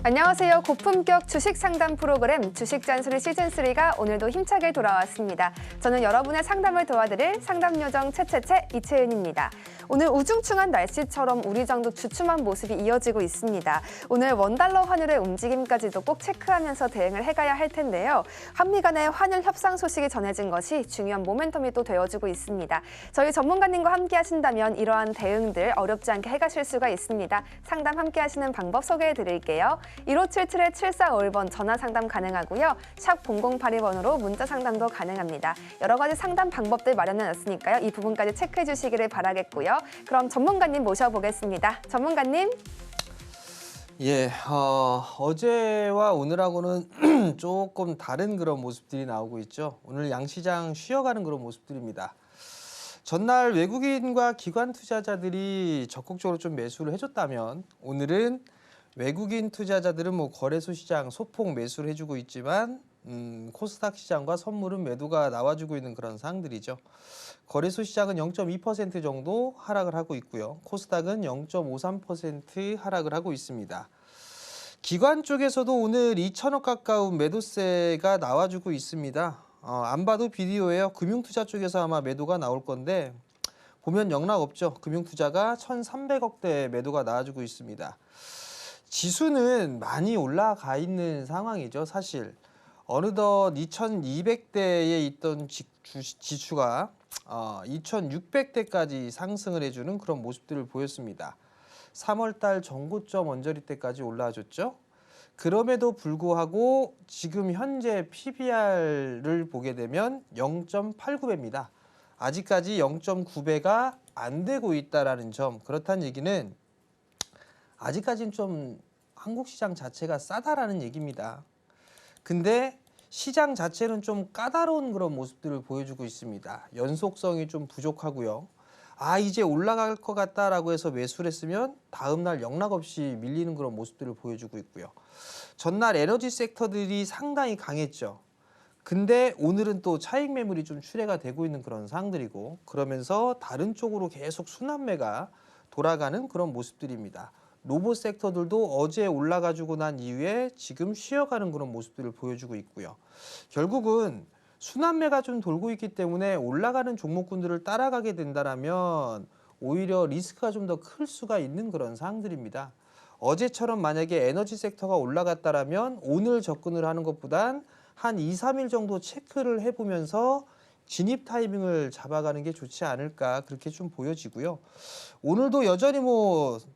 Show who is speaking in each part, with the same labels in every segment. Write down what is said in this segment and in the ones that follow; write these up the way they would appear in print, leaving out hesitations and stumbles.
Speaker 1: 안녕하세요. 고품격 주식 상담 프로그램 주식 잔소리 시즌3가 오늘도 힘차게 돌아왔습니다. 저는 여러분의 상담을 도와드릴 상담요정 채채채 이채은입니다. 오늘 우중충한 날씨처럼 우리 장도 주춤한 모습이 이어지고 있습니다. 오늘 원달러 환율의 움직임까지도 꼭 체크하면서 대응을 해가야 할 텐데요. 한미 간의 환율 협상 소식이 전해진 것이 중요한 모멘텀이 또 되어주고 있습니다. 저희 전문가님과 함께 하신다면 이러한 대응들 어렵지 않게 해가실 수가 있습니다. 상담 함께 하시는 방법 소개해 드릴게요. 1577-7451번 전화 상담 가능하고요. 샵 0082번으로 문자 상담도 가능합니다. 여러 가지 상담 방법들 마련해놨으니까요. 이 부분까지 체크해 주시기를 바라겠고요. 그럼 전문가님 모셔보겠습니다. 전문가님.
Speaker 2: 예, 어제와 오늘하고는 조금 다른 그런 모습들이 나오고 있죠. 오늘 양시장 쉬어가는 그런 모습들입니다. 전날 외국인과 기관 투자자들이 적극적으로 좀 매수를 해줬다면 오늘은 외국인 투자자들은 거래소 시장 소폭 매수를 해주고 있지만 코스닥 시장과 선물은 매도가 나와주고 있는 그런 상황들이죠. 거래소 시장은 0.2% 정도 하락을 하고 있고요. 코스닥은 0.53% 하락을 하고 있습니다. 기관 쪽에서도 오늘 2천억 가까운 매도세가 나와주고 있습니다. 안 봐도 비디오예요. 금융투자 쪽에서 아마 매도가 나올 건데 보면 영락 없죠. 금융투자가 1,300억대 매도가 나와주고 있습니다. 지수는 많이 올라가 있는 상황이죠. 사실 어느덧 2,200대에 있던 지수가 2,600대까지 상승을 해주는 그런 모습들을 보였습니다. 3월달 전고점 언저리 때까지 올라와줬죠. 그럼에도 불구하고 지금 현재 PBR을 보게 되면 0.89배입니다. 아직까지 0.9배가 안 되고 있다라는 점. 그렇다는 얘기는 아직까지는 좀 한국 시장 자체가 싸다라는 얘기입니다. 근데 시장 자체는 좀 까다로운 그런 모습들을 보여주고 있습니다. 연속성이 좀 부족하고요. 이제 올라갈 것 같다라고 해서 매수를 했으면 다음날 영락없이 밀리는 그런 모습들을 보여주고 있고요. 전날 에너지 섹터들이 상당히 강했죠. 근데 오늘은 또 차익 매물이 좀 출회가 되고 있는 그런 상황들이고 그러면서 다른 쪽으로 계속 순환매가 돌아가는 그런 모습들입니다. 로봇 섹터들도 어제 올라가지고 난 이후에 지금 쉬어가는 그런 모습들을 보여주고 있고요. 결국은 순환매가 좀 돌고 있기 때문에 올라가는 종목군들을 따라가게 된다면 오히려 리스크가 좀 더 클 수가 있는 그런 상황들입니다. 어제처럼 만약에 에너지 섹터가 올라갔다면 오늘 접근을 하는 것보단 한 2, 3일 정도 체크를 해보면서 진입 타이밍을 잡아가는 게 좋지 않을까 그렇게 좀 보여지고요. 오늘도 여전히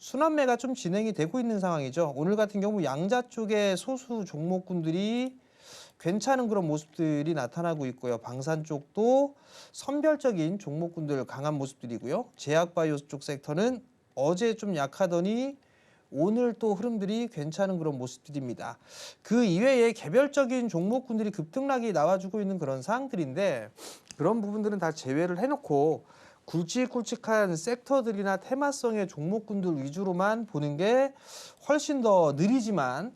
Speaker 2: 순환매가 좀 진행이 되고 있는 상황이죠. 오늘 같은 경우 양자 쪽의 소수 종목군들이 괜찮은 그런 모습들이 나타나고 있고요. 방산 쪽도 선별적인 종목군들 강한 모습들이고요. 제약바이오 쪽 섹터는 어제 좀 약하더니 오늘 또 흐름들이 괜찮은 그런 모습들입니다. 그 이외에 개별적인 종목군들이 급등락이 나와주고 있는 그런 상황들인데 그런 부분들은 다 제외를 해놓고 굵직굵직한 섹터들이나 테마성의 종목군들 위주로만 보는 게 훨씬 더 느리지만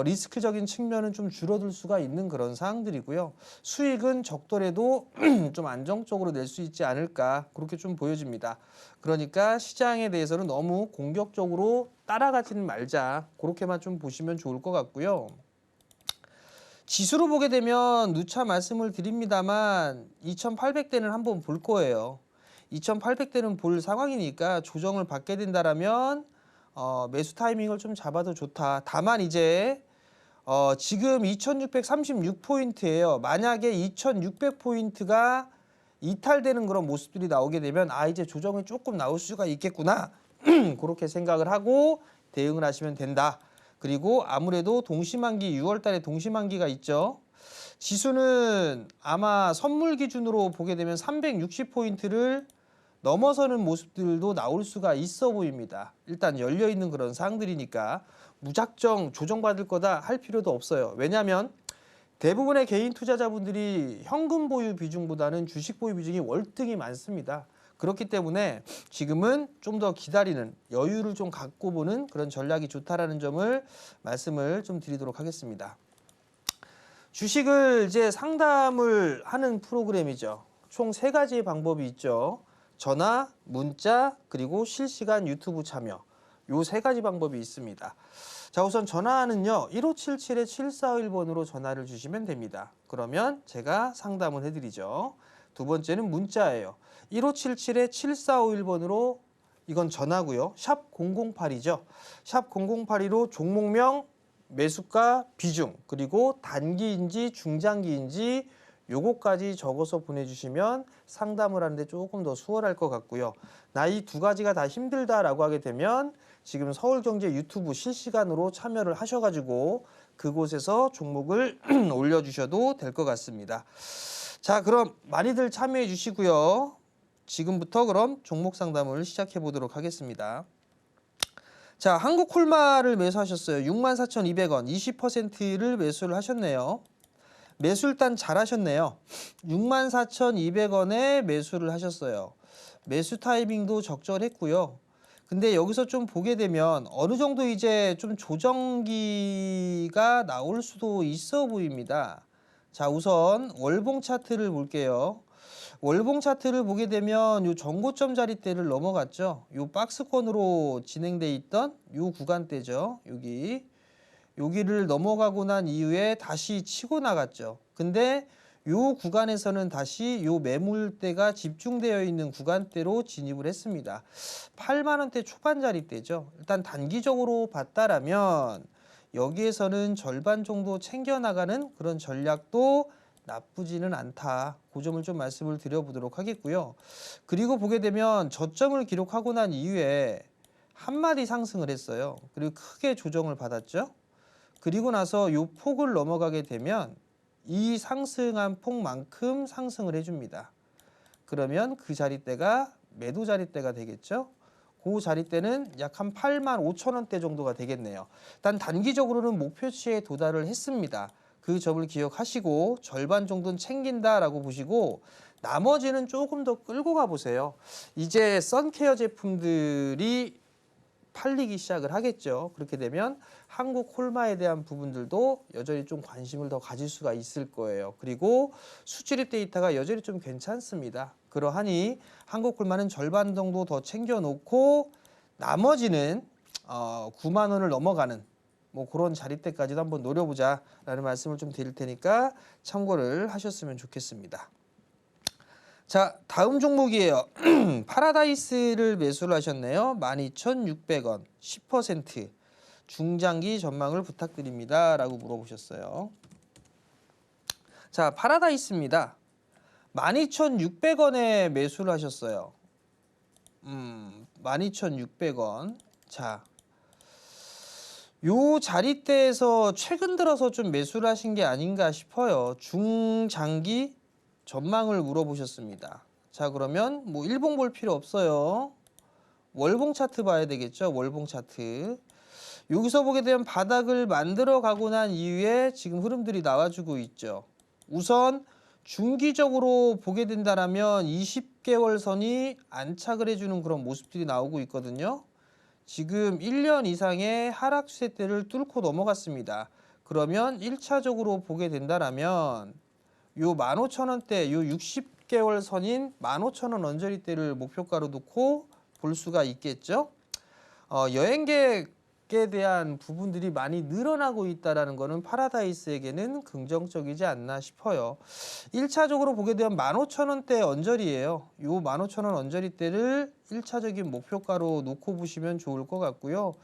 Speaker 2: 리스크적인 측면은 좀 줄어들 수가 있는 그런 상황들이고요. 수익은 적더라도 좀 안정적으로 낼 수 있지 않을까 그렇게 좀 보여집니다. 그러니까 시장에 대해서는 너무 공격적으로 따라가지는 말자 그렇게만 좀 보시면 좋을 것 같고요. 지수로 보게 되면 누차 말씀을 드립니다만 2,800대는 한번 볼 거예요. 2,800대는 볼 상황이니까 조정을 받게 된다면 매수 타이밍을 좀 잡아도 좋다. 다만 이제 지금 2,636포인트예요. 만약에 2,600포인트가 이탈되는 그런 모습들이 나오게 되면 이제 조정이 조금 나올 수가 있겠구나. 그렇게 생각을 하고 대응을 하시면 된다. 그리고 아무래도 동시만기 6월 달에 동시만기가 있죠. 지수는 아마 선물 기준으로 보게 되면 360포인트를 넘어서는 모습들도 나올 수가 있어 보입니다. 일단 열려있는 그런 상황들이니까 무작정 조정받을 거다 할 필요도 없어요. 왜냐하면 대부분의 개인 투자자분들이 현금 보유 비중보다는 주식 보유 비중이 월등히 많습니다. 그렇기 때문에 지금은 좀 더 기다리는 여유를 좀 갖고 보는 그런 전략이 좋다라는 점을 말씀을 좀 드리도록 하겠습니다. 주식을 이제 상담을 하는 프로그램이죠. 총 3가지의 방법이 있죠. 전화, 문자, 그리고 실시간 유튜브 참여. 요 3가지 방법이 있습니다. 자, 우선 전화는요. 1577-7451번으로 전화를 주시면 됩니다. 그러면 제가 상담을 해드리죠. 두 번째는 문자예요. 1577-7451번으로 이건 전화고요. 샵 008이죠. 샵 008이로 종목명, 매수가, 비중, 그리고 단기인지 중장기인지 요거까지 적어서 보내주시면 상담을 하는데 조금 더 수월할 것 같고요. 나 이 두 가지가 다 힘들다라고 하게 되면 지금 서울경제 유튜브 실시간으로 참여를 하셔가지고 그곳에서 종목을 올려주셔도 될 것 같습니다. 자, 그럼 많이들 참여해 주시고요. 지금부터 그럼 종목 상담을 시작해 보도록 하겠습니다. 자, 한국콜마를 매수하셨어요. 64,200원, 20%를 매수를 하셨네요. 매수 일단 잘하셨네요. 64,200원에 매수를 하셨어요. 매수 타이밍도 적절했고요. 근데 여기서 좀 보게 되면 어느 정도 이제 좀 조정기가 나올 수도 있어 보입니다. 자, 우선 월봉 차트를 볼게요. 월봉 차트를 보게 되면 요 전고점 자리대를 넘어갔죠. 요 박스권으로 진행돼 있던 요 구간대죠. 여기를 넘어가고 난 이후에 다시 치고 나갔죠. 근데 요 구간에서는 다시 요 매물대가 집중되어 있는 구간대로 진입을 했습니다. 8만 원대 초반 자리대죠. 일단 단기적으로 봤다라면 여기에서는 절반 정도 챙겨나가는 그런 전략도 나쁘지는 않다. 그 점을 좀 말씀을 드려보도록 하겠고요. 그리고 보게 되면 저점을 기록하고 난 이후에 한마디 상승을 했어요. 그리고 크게 조정을 받았죠. 그리고 나서 이 폭을 넘어가게 되면 이 상승한 폭만큼 상승을 해줍니다. 그러면 그 자리대가 매도 자리대가 되겠죠. 그 자리대는 약 한 85,000원대 정도가 되겠네요. 일단 단기적으로는 목표치에 도달을 했습니다. 그 점을 기억하시고 절반 정도는 챙긴다라고 보시고 나머지는 조금 더 끌고 가보세요. 이제 선케어 제품들이 팔리기 시작을 하겠죠. 그렇게 되면 한국 콜마에 대한 부분들도 여전히 좀 관심을 더 가질 수가 있을 거예요. 그리고 수출입 데이터가 여전히 좀 괜찮습니다. 그러하니 한국 콜마는 절반 정도 더 챙겨놓고 나머지는 9만 원을 넘어가는 뭐 그런 자리대까지도 한번 노려보자라는 말씀을 좀 드릴 테니까 참고를 하셨으면 좋겠습니다. 자, 다음 종목이에요. 파라다이스를 매수를 하셨네요. 12,600원, 10% 중장기 전망을 부탁드립니다. 라고 물어보셨어요. 자, 파라다이스입니다. 12,600원에 매수를 하셨어요. 12,600원. 자, 요 자리대에서 최근 들어서 좀 매수를 하신 게 아닌가 싶어요. 중장기 전망을 물어보셨습니다. 자, 그러면 뭐 일봉 볼 필요 없어요. 월봉 차트 봐야 되겠죠. 월봉 차트. 여기서 보게 되면 바닥을 만들어 가고 난 이후에 지금 흐름들이 나와주고 있죠. 우선 중기적으로 보게 된다라면 20개월 선이 안착을 해주는 그런 모습들이 나오고 있거든요. 지금 1년 이상의 하락 추세대를 뚫고 넘어갔습니다. 그러면 1차적으로 보게 된다라면 요 15,000원대, 요 60개월 선인 15,000원 언저리대를 목표가로 놓고 볼 수가 있겠죠. 여행객에 대한 부분들이 많이 늘어나고 있다는 것은 파라다이스에게는 긍정적이지 않나 싶어요. 1차적으로 보게 되면 15,000원대 언저리예요. 요 15,000원 언저리대를 1차적인 목표가로 놓고 보시면 좋을 것 같고요.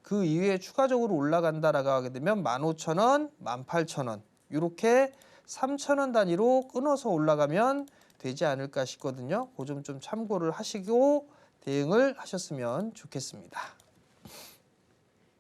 Speaker 2: 그 이후에 추가적으로 올라간다라고 하게 되면 15,000원, 18,000원 이렇게 3,000원 단위로 끊어서 올라가면 되지 않을까 싶거든요. 그 점 좀 참고를 하시고 대응을 하셨으면 좋겠습니다.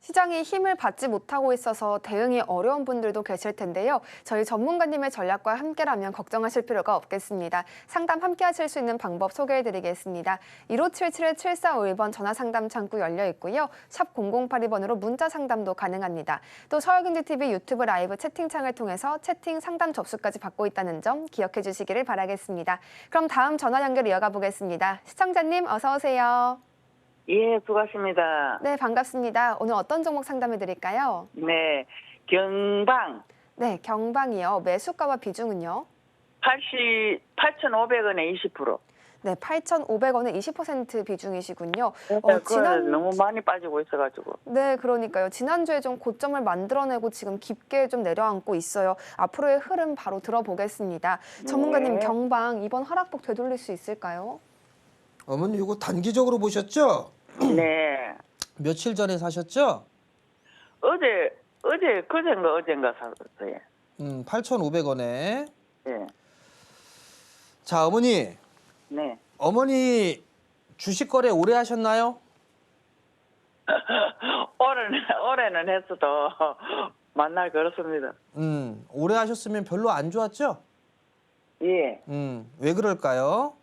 Speaker 1: 시장이 힘을 받지 못하고 있어서 대응이 어려운 분들도 계실 텐데요. 저희 전문가님의 전략과 함께라면 걱정하실 필요가 없겠습니다. 상담 함께 하실 수 있는 방법 소개해드리겠습니다. 1577-7451번 전화 상담 창구 열려 있고요. 샵 0082번으로 문자 상담도 가능합니다. 또 서울경제TV 유튜브 라이브 채팅창을 통해서 채팅 상담 접수까지 받고 있다는 점 기억해 주시기를 바라겠습니다. 그럼 다음 전화 연결 이어가 보겠습니다. 시청자님 어서 오세요.
Speaker 3: 예, 수고하십니다.
Speaker 1: 네, 반갑습니다. 오늘 어떤 종목 상담해 드릴까요?
Speaker 3: 네, 경방
Speaker 1: 네, 경방이요. 매수가와 비중은요?
Speaker 3: 8,500원에 20%.
Speaker 1: 네, 8,500원에 20% 비중이시군요.
Speaker 3: 그걸 너무 많이 빠지고 있어가지고.
Speaker 1: 네, 그러니까요. 지난주에 좀 고점을 만들어내고 지금 깊게 좀 내려앉고 있어요. 앞으로의 흐름 바로 들어보겠습니다. 전문가님,
Speaker 3: 네.
Speaker 1: 경방 이번 하락폭 되돌릴 수 있을까요?
Speaker 2: 어머니 이거 단기적으로 보셨죠?
Speaker 3: 네.
Speaker 2: 며칠 전에 사셨죠?
Speaker 3: 그젠가 샀어요.
Speaker 2: 8,500원에.
Speaker 3: 네.
Speaker 2: 자, 어머니.
Speaker 3: 네.
Speaker 2: 어머니 주식 거래 오래 하셨나요?
Speaker 3: 올해는 했어도 만날 그렇습니다.
Speaker 2: 오래 하셨으면 별로 안 좋았죠?
Speaker 3: 예.
Speaker 2: 왜 그럴까요?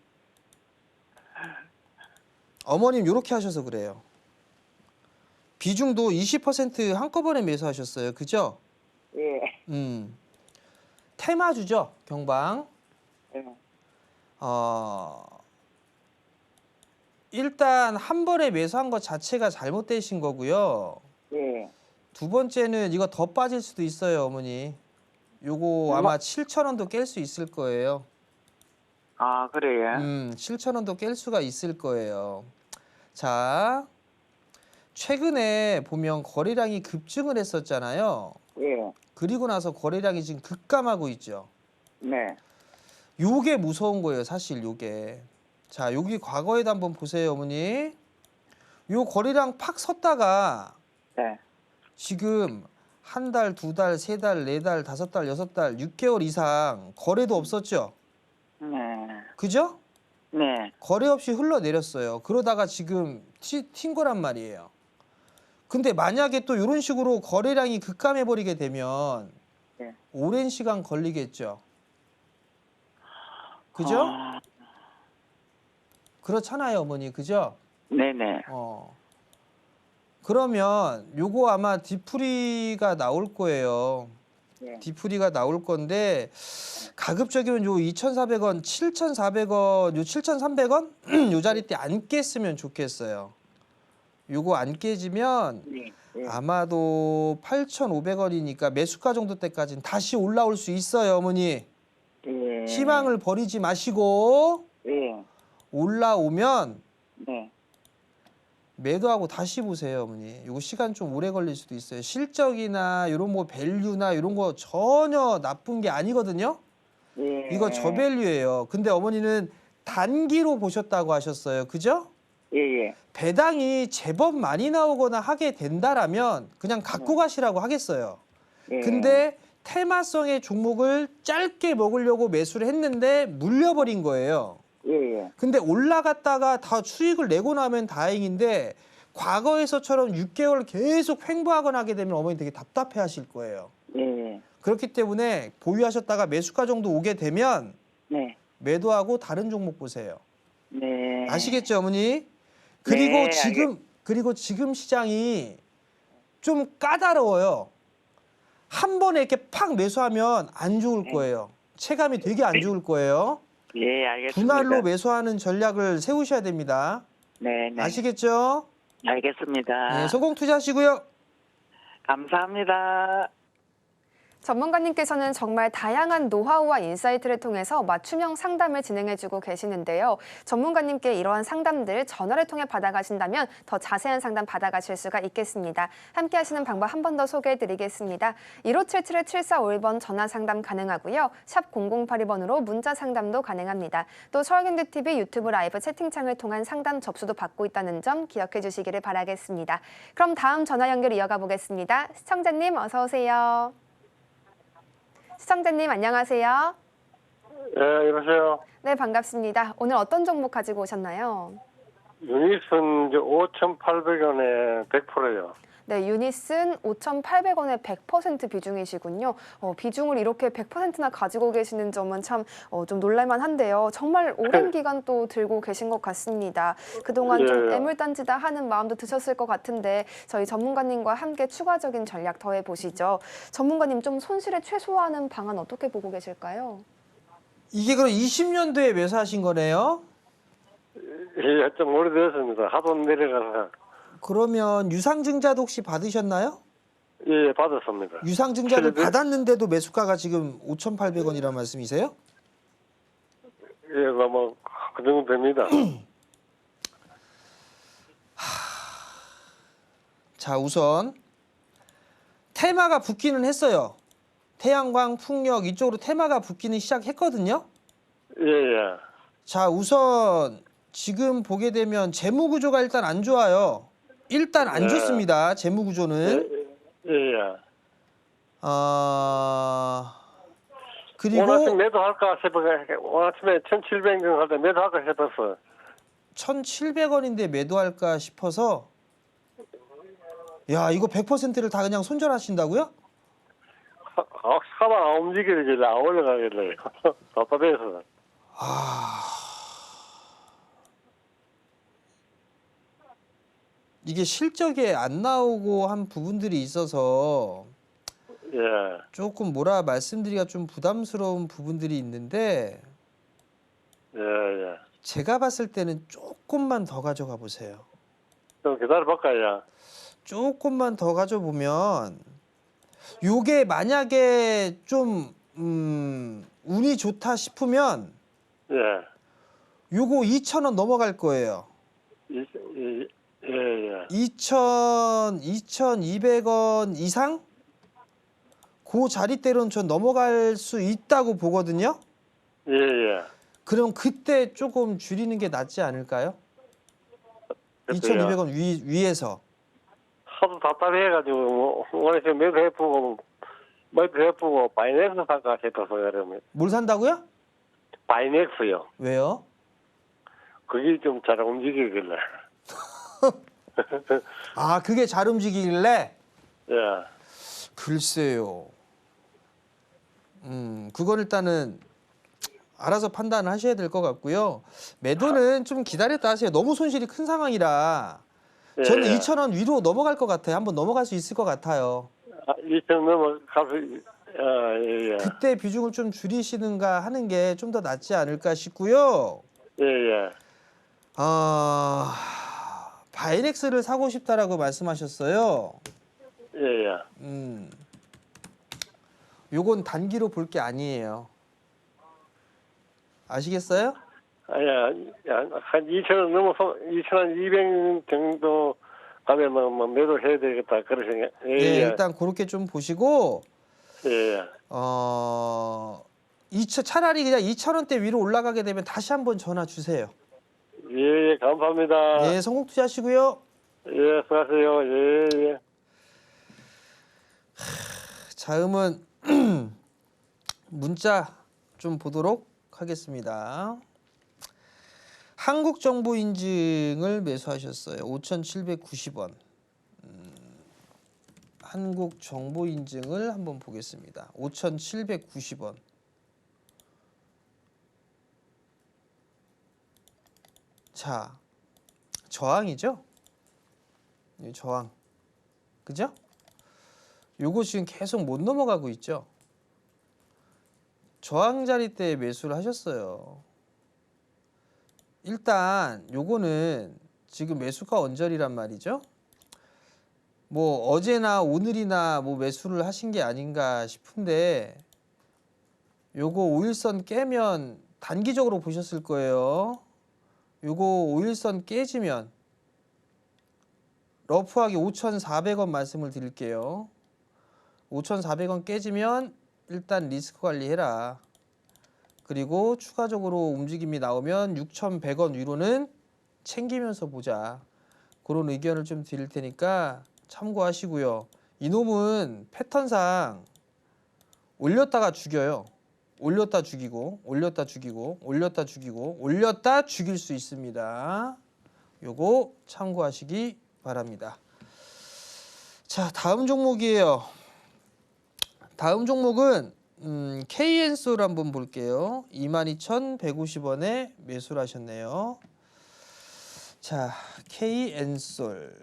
Speaker 2: 어머님 이렇게 하셔서 그래요. 비중도 20% 한꺼번에 매수하셨어요. 그죠?
Speaker 3: 예.
Speaker 2: 테마주죠, 경방.
Speaker 3: 예.
Speaker 2: 일단 한 번에 매수한 것 자체가 잘못되신 거고요.
Speaker 3: 예.
Speaker 2: 두 번째는 이거 더 빠질 수도 있어요, 어머니. 요거 아마 7,000원도 깰 수 있을 거예요.
Speaker 3: 아, 그래요?
Speaker 2: 7,000원도 깰 수가 있을 거예요. 자, 최근에 보면 거래량이 급증을 했었잖아요.
Speaker 3: 예.
Speaker 2: 그리고 나서 거래량이 지금 급감하고 있죠.
Speaker 3: 네.
Speaker 2: 요게 무서운 거예요, 사실 요게. 자, 여기 과거에도 한번 보세요, 어머니. 요 거래량 팍 섰다가
Speaker 3: 네.
Speaker 2: 지금 한 달, 두 달, 세 달, 네 달, 다섯 달, 여섯 달, 6개월 이상 거래도 없었죠.
Speaker 3: 네.
Speaker 2: 그죠?
Speaker 3: 네.
Speaker 2: 거래 없이 흘러내렸어요. 그러다가 지금 튄 거란 말이에요. 근데 만약에 또 이런 식으로 거래량이 급감해버리게 되면
Speaker 3: 네.
Speaker 2: 오랜 시간 걸리겠죠. 그죠? 그렇잖아요, 어머니. 그죠?
Speaker 3: 네네.
Speaker 2: 그러면 요거 아마 뒤풀이가 나올 거예요.
Speaker 3: 네.
Speaker 2: 뒤풀이가 나올 건데 가급적이면 요 2,400원, 7,400원, 요 7,300원 요 자리 때 안 깼으면 좋겠어요. 요거 안 깨지면
Speaker 3: 네. 네.
Speaker 2: 아마도 8,500원이니까 매수가 정도 때까지는 다시 올라올 수 있어요, 어머니.
Speaker 3: 예.
Speaker 2: 희망을 버리지 마시고
Speaker 3: 예.
Speaker 2: 올라오면
Speaker 3: 네.
Speaker 2: 매도하고 다시 보세요, 어머니. 이거 시간 좀 오래 걸릴 수도 있어요. 실적이나 이런 뭐 밸류나 이런 거 전혀 나쁜 게 아니거든요.
Speaker 3: 예.
Speaker 2: 이거 저밸류예요. 근데 어머니는 단기로 보셨다고 하셨어요. 그죠?
Speaker 3: 예.
Speaker 2: 배당이 제법 많이 나오거나 하게 된다라면 그냥 갖고 가시라고 하겠어요.
Speaker 3: 예.
Speaker 2: 근데 테마성의 종목을 짧게 먹으려고 매수를 했는데 물려버린 거예요.
Speaker 3: 예.
Speaker 2: 근데 올라갔다가 다 수익을 내고 나면 다행인데 과거에서처럼 6개월 계속 횡보하거나 하게 되면 어머니 되게 답답해 하실 거예요.
Speaker 3: 예.
Speaker 2: 그렇기 때문에 보유하셨다가 매수가 정도 오게 되면
Speaker 3: 네.
Speaker 2: 매도하고 다른 종목 보세요.
Speaker 3: 네.
Speaker 2: 아시겠죠, 어머니? 그리고
Speaker 3: 네,
Speaker 2: 지금 시장이 좀 까다로워요. 한 번에 이렇게 팍 매수하면 안 좋을 거예요. 체감이 되게 안 좋을 거예요.
Speaker 3: 예, 알겠습니다.
Speaker 2: 분할로 매수하는 전략을 세우셔야 됩니다.
Speaker 3: 네, 네.
Speaker 2: 아시겠죠?
Speaker 3: 알겠습니다.
Speaker 2: 네, 성공 투자하시고요.
Speaker 3: 감사합니다.
Speaker 1: 전문가님께서는 정말 다양한 노하우와 인사이트를 통해서 맞춤형 상담을 진행해주고 계시는데요. 전문가님께 이러한 상담들 전화를 통해 받아가신다면 더 자세한 상담 받아가실 수가 있겠습니다. 함께 하시는 방법 한 번 더 소개해드리겠습니다. 1577-7451번 전화 상담 가능하고요. 샵 0082번으로 문자 상담도 가능합니다. 또 서울경제TV 유튜브 라이브 채팅창을 통한 상담 접수도 받고 있다는 점 기억해 주시기를 바라겠습니다. 그럼 다음 전화 연결 이어가 보겠습니다. 시청자님 어서 오세요. 시청자님 안녕하세요.
Speaker 4: 네, 여보세요.
Speaker 1: 네, 반갑습니다. 오늘 어떤 종목 가지고 오셨나요?
Speaker 4: 유닛은 5,800원에 100%요.
Speaker 1: 네, 유닛은 5,800원에 100% 비중이시군요. 비중을 이렇게 100%나 가지고 계시는 점은 참 좀 놀랄만 한데요. 정말 오랜 기간 또 들고 계신 것 같습니다. 그동안 좀
Speaker 4: 예.
Speaker 1: 애물단지다 하는 마음도 드셨을 것 같은데 저희 전문가님과 함께 추가적인 전략 더해보시죠. 전문가님 좀 손실을 최소화하는 방안 어떻게 보고 계실까요?
Speaker 2: 이게 그럼 20년도에 매수하신 거네요?
Speaker 4: 예, 좀 오래됐습니다. 하도 내려가서.
Speaker 2: 그러면 유상증자도 혹시 받으셨나요?
Speaker 4: 예, 받았습니다.
Speaker 2: 유상증자를
Speaker 4: 네.
Speaker 2: 받았는데도 매수가가 지금 5,800원이란 말씀이세요?
Speaker 4: 예, 그 정도 됩니다.
Speaker 2: 자, 우선 테마가 붙기는 했어요. 태양광, 풍력 이쪽으로 테마가 붙기는 시작했거든요.
Speaker 4: 예, 예.
Speaker 2: 자, 우선 지금 보게 되면 재무 구조가 일단 안 좋아요. 일단 안
Speaker 4: 네.
Speaker 2: 좋습니다. 재무 구조는.
Speaker 4: 예, 예.
Speaker 2: 그리고
Speaker 4: 오늘 아침 매도할까 싶어서 오늘 아침에 1,700원 할 때 매도할까 싶었어.
Speaker 2: 1,700원인데 매도할까 싶어서 야, 이거 100%를 다 그냥 손절하신다고요?
Speaker 4: 가만 안 움직이길래 안 올라가길래 답답해서.
Speaker 2: 이게 실적에 안 나오고 한 부분들이 있어서
Speaker 4: 예,
Speaker 2: 조금 뭐라 말씀드리기가 좀 부담스러운 부분들이 있는데
Speaker 4: 예, 예.
Speaker 2: 제가 봤을 때는 조금만 더 가져가 보세요.
Speaker 4: 좀 기다려볼까요?
Speaker 2: 조금만 더 가져보면 요게 만약에 좀 운이 좋다 싶으면
Speaker 4: 예,
Speaker 2: 요거 2,000원 넘어갈 거예요.
Speaker 4: 예, 예.
Speaker 2: 2,200원 이상? 그 자리대로는 전 넘어갈 수 있다고 보거든요.
Speaker 4: 예, 예.
Speaker 2: 그럼 그때 조금 줄이는 게 낫지 않을까요? 2,200원 위에서.
Speaker 4: 하도 답답해가지고 오늘 지금 매도해보고 바이넥스 살까 싶어서 그러면
Speaker 2: 뭘 산다고요?
Speaker 4: 바이넥스요.
Speaker 2: 왜요?
Speaker 4: 그게 좀 잘 움직이길래.
Speaker 2: 아, 그게 잘 움직이길래?
Speaker 4: 예,
Speaker 2: 글쎄요. 그건 일단은 알아서 판단을 하셔야 될 것 같고요. 매도는 좀 기다렸다 하세요. 너무 손실이 큰 상황이라
Speaker 4: 예.
Speaker 2: 저는 2,000원 위로 넘어갈 것 같아요. 한번 넘어갈 수 있을 것 같아요.
Speaker 4: 2천 넘어가서 예, 예,
Speaker 2: 그때 비중을 좀 줄이시는가 하는 게 좀 더 낫지 않을까 싶고요.
Speaker 4: 예, 예.
Speaker 2: 바이넥스를 사고 싶다라고 말씀하셨어요.
Speaker 4: 예, 예.
Speaker 2: 요건 단기로 볼 게 아니에요. 아시겠어요?
Speaker 4: 한 2,000원 넘어서 2,200원 정도 가면 뭐 매도해야 되겠다 그런 생각. 예,
Speaker 2: 네,
Speaker 4: 예.
Speaker 2: 일단 그렇게 좀 보시고
Speaker 4: 예, 예.
Speaker 2: 차라리 그냥 2,000원대 위로 올라가게 되면 다시 한번 전화 주세요.
Speaker 4: 예, 예, 감사합니다.
Speaker 2: 네, 성공 투자하시고요.
Speaker 4: 예, 수고하세요. 예, 예.
Speaker 2: 다음은 문자 좀 보도록 하겠습니다. 한국정보인증을 매수하셨어요. 5,790원. 한국정보인증을 한번 보겠습니다. 5,790원. 자, 저항이죠? 이 저항. 그죠? 요거 지금 계속 못 넘어가고 있죠? 저항 자리 때 매수를 하셨어요. 일단 요거는 지금 매수가 언저리란 말이죠. 뭐 어제나 오늘이나 뭐 매수를 하신 게 아닌가 싶은데 요거 5일선 깨면 단기적으로 보셨을 거예요. 요거 5일선 깨지면 러프하게 5,400원 말씀을 드릴게요. 5,400원 깨지면 일단 리스크 관리해라. 그리고 추가적으로 움직임이 나오면 6,100원 위로는 챙기면서 보자. 그런 의견을 좀 드릴 테니까 참고하시고요. 이놈은 패턴상 올렸다가 죽여요. 올렸다 죽이고 올렸다 죽이고 올렸다 죽이고 올렸다 죽일 수 있습니다. 요거 참고하시기 바랍니다. 자, 다음 종목이에요. 다음 종목은 KN솔 한번 볼게요. 22,150원에 매수를 하셨네요. 자, KN솔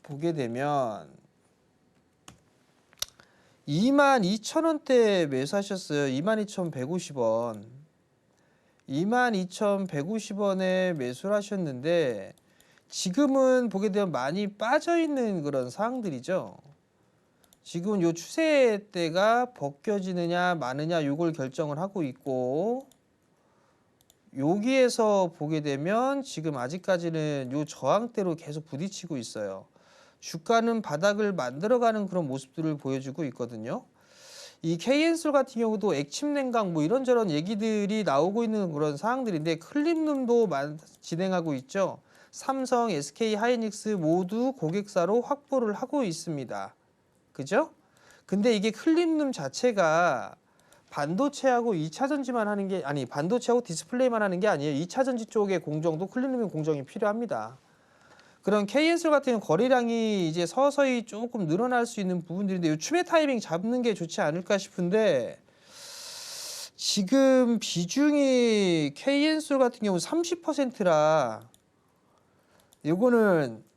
Speaker 2: 보게 되면 22,000원대 매수하셨어요. 22,150원. 22,150원에 매수를 하셨는데 지금은 보게 되면 많이 빠져 있는 그런 상황들이죠. 지금 요 추세대가 벗겨지느냐 마느냐 요걸 결정을 하고 있고 여기에서 보게 되면 지금 아직까지는 요 저항대로 계속 부딪히고 있어요. 주가는 바닥을 만들어가는 그런 모습들을 보여주고 있거든요. 이 KN솔 같은 경우도 액침 냉각 뭐 이런저런 얘기들이 나오고 있는 그런 상황들인데 클립룸도 진행하고 있죠. 삼성, SK 하이닉스 모두 고객사로 확보를 하고 있습니다. 그죠? 근데 이게 클립룸 자체가 반도체하고 2차 전지만 하는 게 아니 반도체하고 디스플레이만 하는 게 아니에요. 2차 전지 쪽의 공정도 클립룸 공정이 필요합니다. 그런 KN솔 같은 경우 거래량이 이제 서서히 조금 늘어날 수 있는 부분들인데 이 추매 타이밍 잡는 게 좋지 않을까 싶은데 지금 비중이 KN솔 같은 경우 30%라 이거는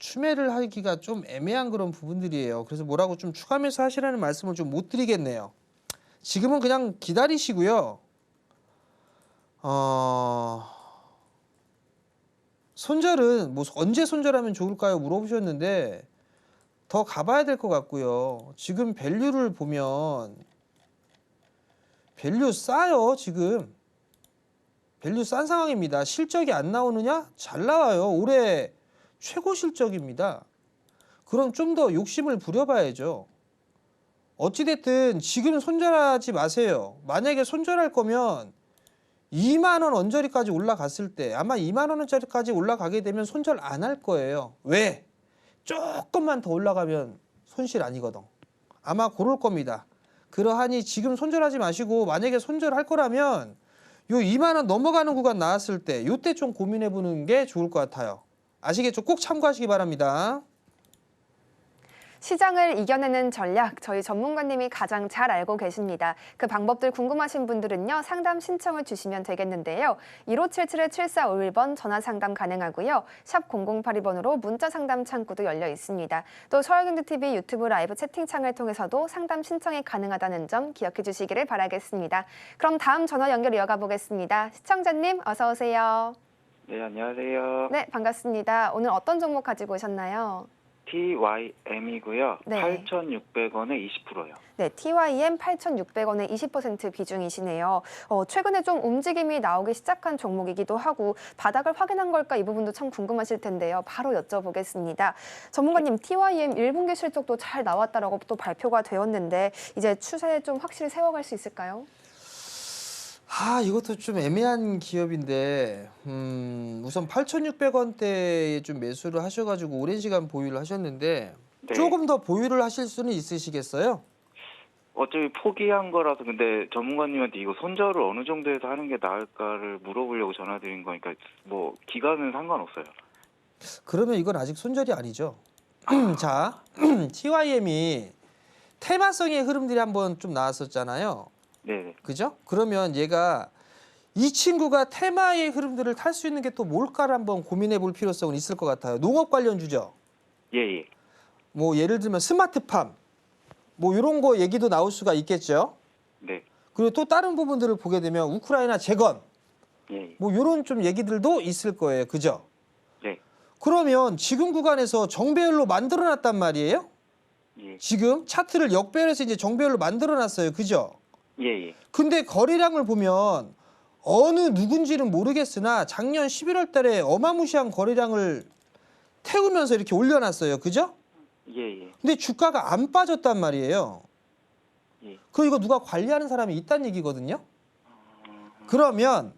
Speaker 2: 추매를 하기가 좀 애매한 그런 부분들이에요. 그래서 뭐라고 좀 추가 매수 하시라는 말씀을 좀 못 드리겠네요. 지금은 그냥 기다리시고요. 손절은 뭐 언제 손절하면 좋을까요? 물어보셨는데 더 가봐야 될 것 같고요. 지금 밸류를 보면 밸류 싸요. 지금 밸류 싼 상황입니다. 실적이 안 나오느냐? 잘 나와요. 올해 최고 실적입니다. 그럼 좀 더 욕심을 부려봐야죠. 어찌됐든 지금 손절하지 마세요. 만약에 손절할 거면 2만 원 언저리까지 올라갔을 때 아마 2만 원짜리까지 올라가게 되면 손절 안 할 거예요. 왜? 조금만 더 올라가면 손실 아니거든. 아마 그럴 겁니다. 그러하니 지금 손절하지 마시고 만약에 손절할 거라면 요 2만 원 넘어가는 구간 나왔을 때 요때 좀 고민해 보는 게 좋을 것 같아요. 아시겠죠? 꼭 참고하시기 바랍니다.
Speaker 1: 시장을 이겨내는 전략, 저희 전문가님이 가장 잘 알고 계십니다. 그 방법들 궁금하신 분들은요, 상담 신청을 주시면 되겠는데요. 1577-7451번 전화 상담 가능하고요. 샵 0082번으로 문자 상담 창구도 열려 있습니다. 또 서울경제TV 유튜브 라이브 채팅창을 통해서도 상담 신청이 가능하다는 점 기억해 주시기를 바라겠습니다. 그럼 다음 전화 연결 이어가 보겠습니다. 시청자님, 어서 오세요.
Speaker 3: 네, 안녕하세요.
Speaker 1: 네, 반갑습니다. 오늘 어떤 종목 가지고 오셨나요?
Speaker 3: TYM이고요.
Speaker 1: 네.
Speaker 3: 8,600원에 20%요.
Speaker 1: 네, TYM 8,600원의 20% 비중이시네요. 최근에 좀 움직임이 나오기 시작한 종목이기도 하고 바닥을 확인한 걸까 이 부분도 참 궁금하실 텐데요. 바로 여쭤보겠습니다. 전문가님, TYM 1분기 실적도 잘 나왔다라고 또 발표가 되었는데 이제 추세 좀 확실히 세워갈 수 있을까요?
Speaker 2: 이것도 좀 애매한 기업인데 우선 8,600원대에 좀 매수를 하셔가지고 오랜 시간 보유를 하셨는데
Speaker 3: 네.
Speaker 2: 조금 더 보유를 하실 수는 있으시겠어요?
Speaker 3: 어차피 포기한 거라서 근데 전문가님한테 이거 손절을 어느 정도에서 하는 게 나을까를 물어보려고 전화드린 거니까 뭐 기간은 상관없어요.
Speaker 2: 그러면 이건 아직 손절이 아니죠. 자, TYM이 테마성의 흐름들이 한번 좀 나왔었잖아요.
Speaker 3: 네.
Speaker 2: 그죠? 그러면 얘가 이 친구가 테마의 흐름들을 탈 수 있는 게 또 뭘까를 한번 고민해 볼 필요성은 있을 것 같아요. 농업 관련주죠.
Speaker 3: 예.
Speaker 2: 뭐 예를 들면 스마트팜 뭐 이런 거 얘기도 나올 수가 있겠죠.
Speaker 3: 네.
Speaker 2: 그리고 또 다른 부분들을 보게 되면 우크라이나 재건
Speaker 3: 예.
Speaker 2: 뭐 이런 좀 얘기들도 있을 거예요. 그죠?
Speaker 3: 네.
Speaker 2: 그러면 지금 구간에서 정배열로 만들어 놨단 말이에요.
Speaker 3: 예.
Speaker 2: 지금 차트를 역배열해서 이제 정배열로 만들어 놨어요. 그죠?
Speaker 3: 예.
Speaker 2: 근데 거래량을 보면 어느 누군지는 모르겠으나 작년 11월 달에 어마무시한 거래량을 태우면서 이렇게 올려놨어요. 그죠?
Speaker 3: 예.
Speaker 2: 근데 주가가 안 빠졌단 말이에요.
Speaker 3: 예.
Speaker 2: 이거 누가 관리하는 사람이 있다는 얘기거든요. 그러면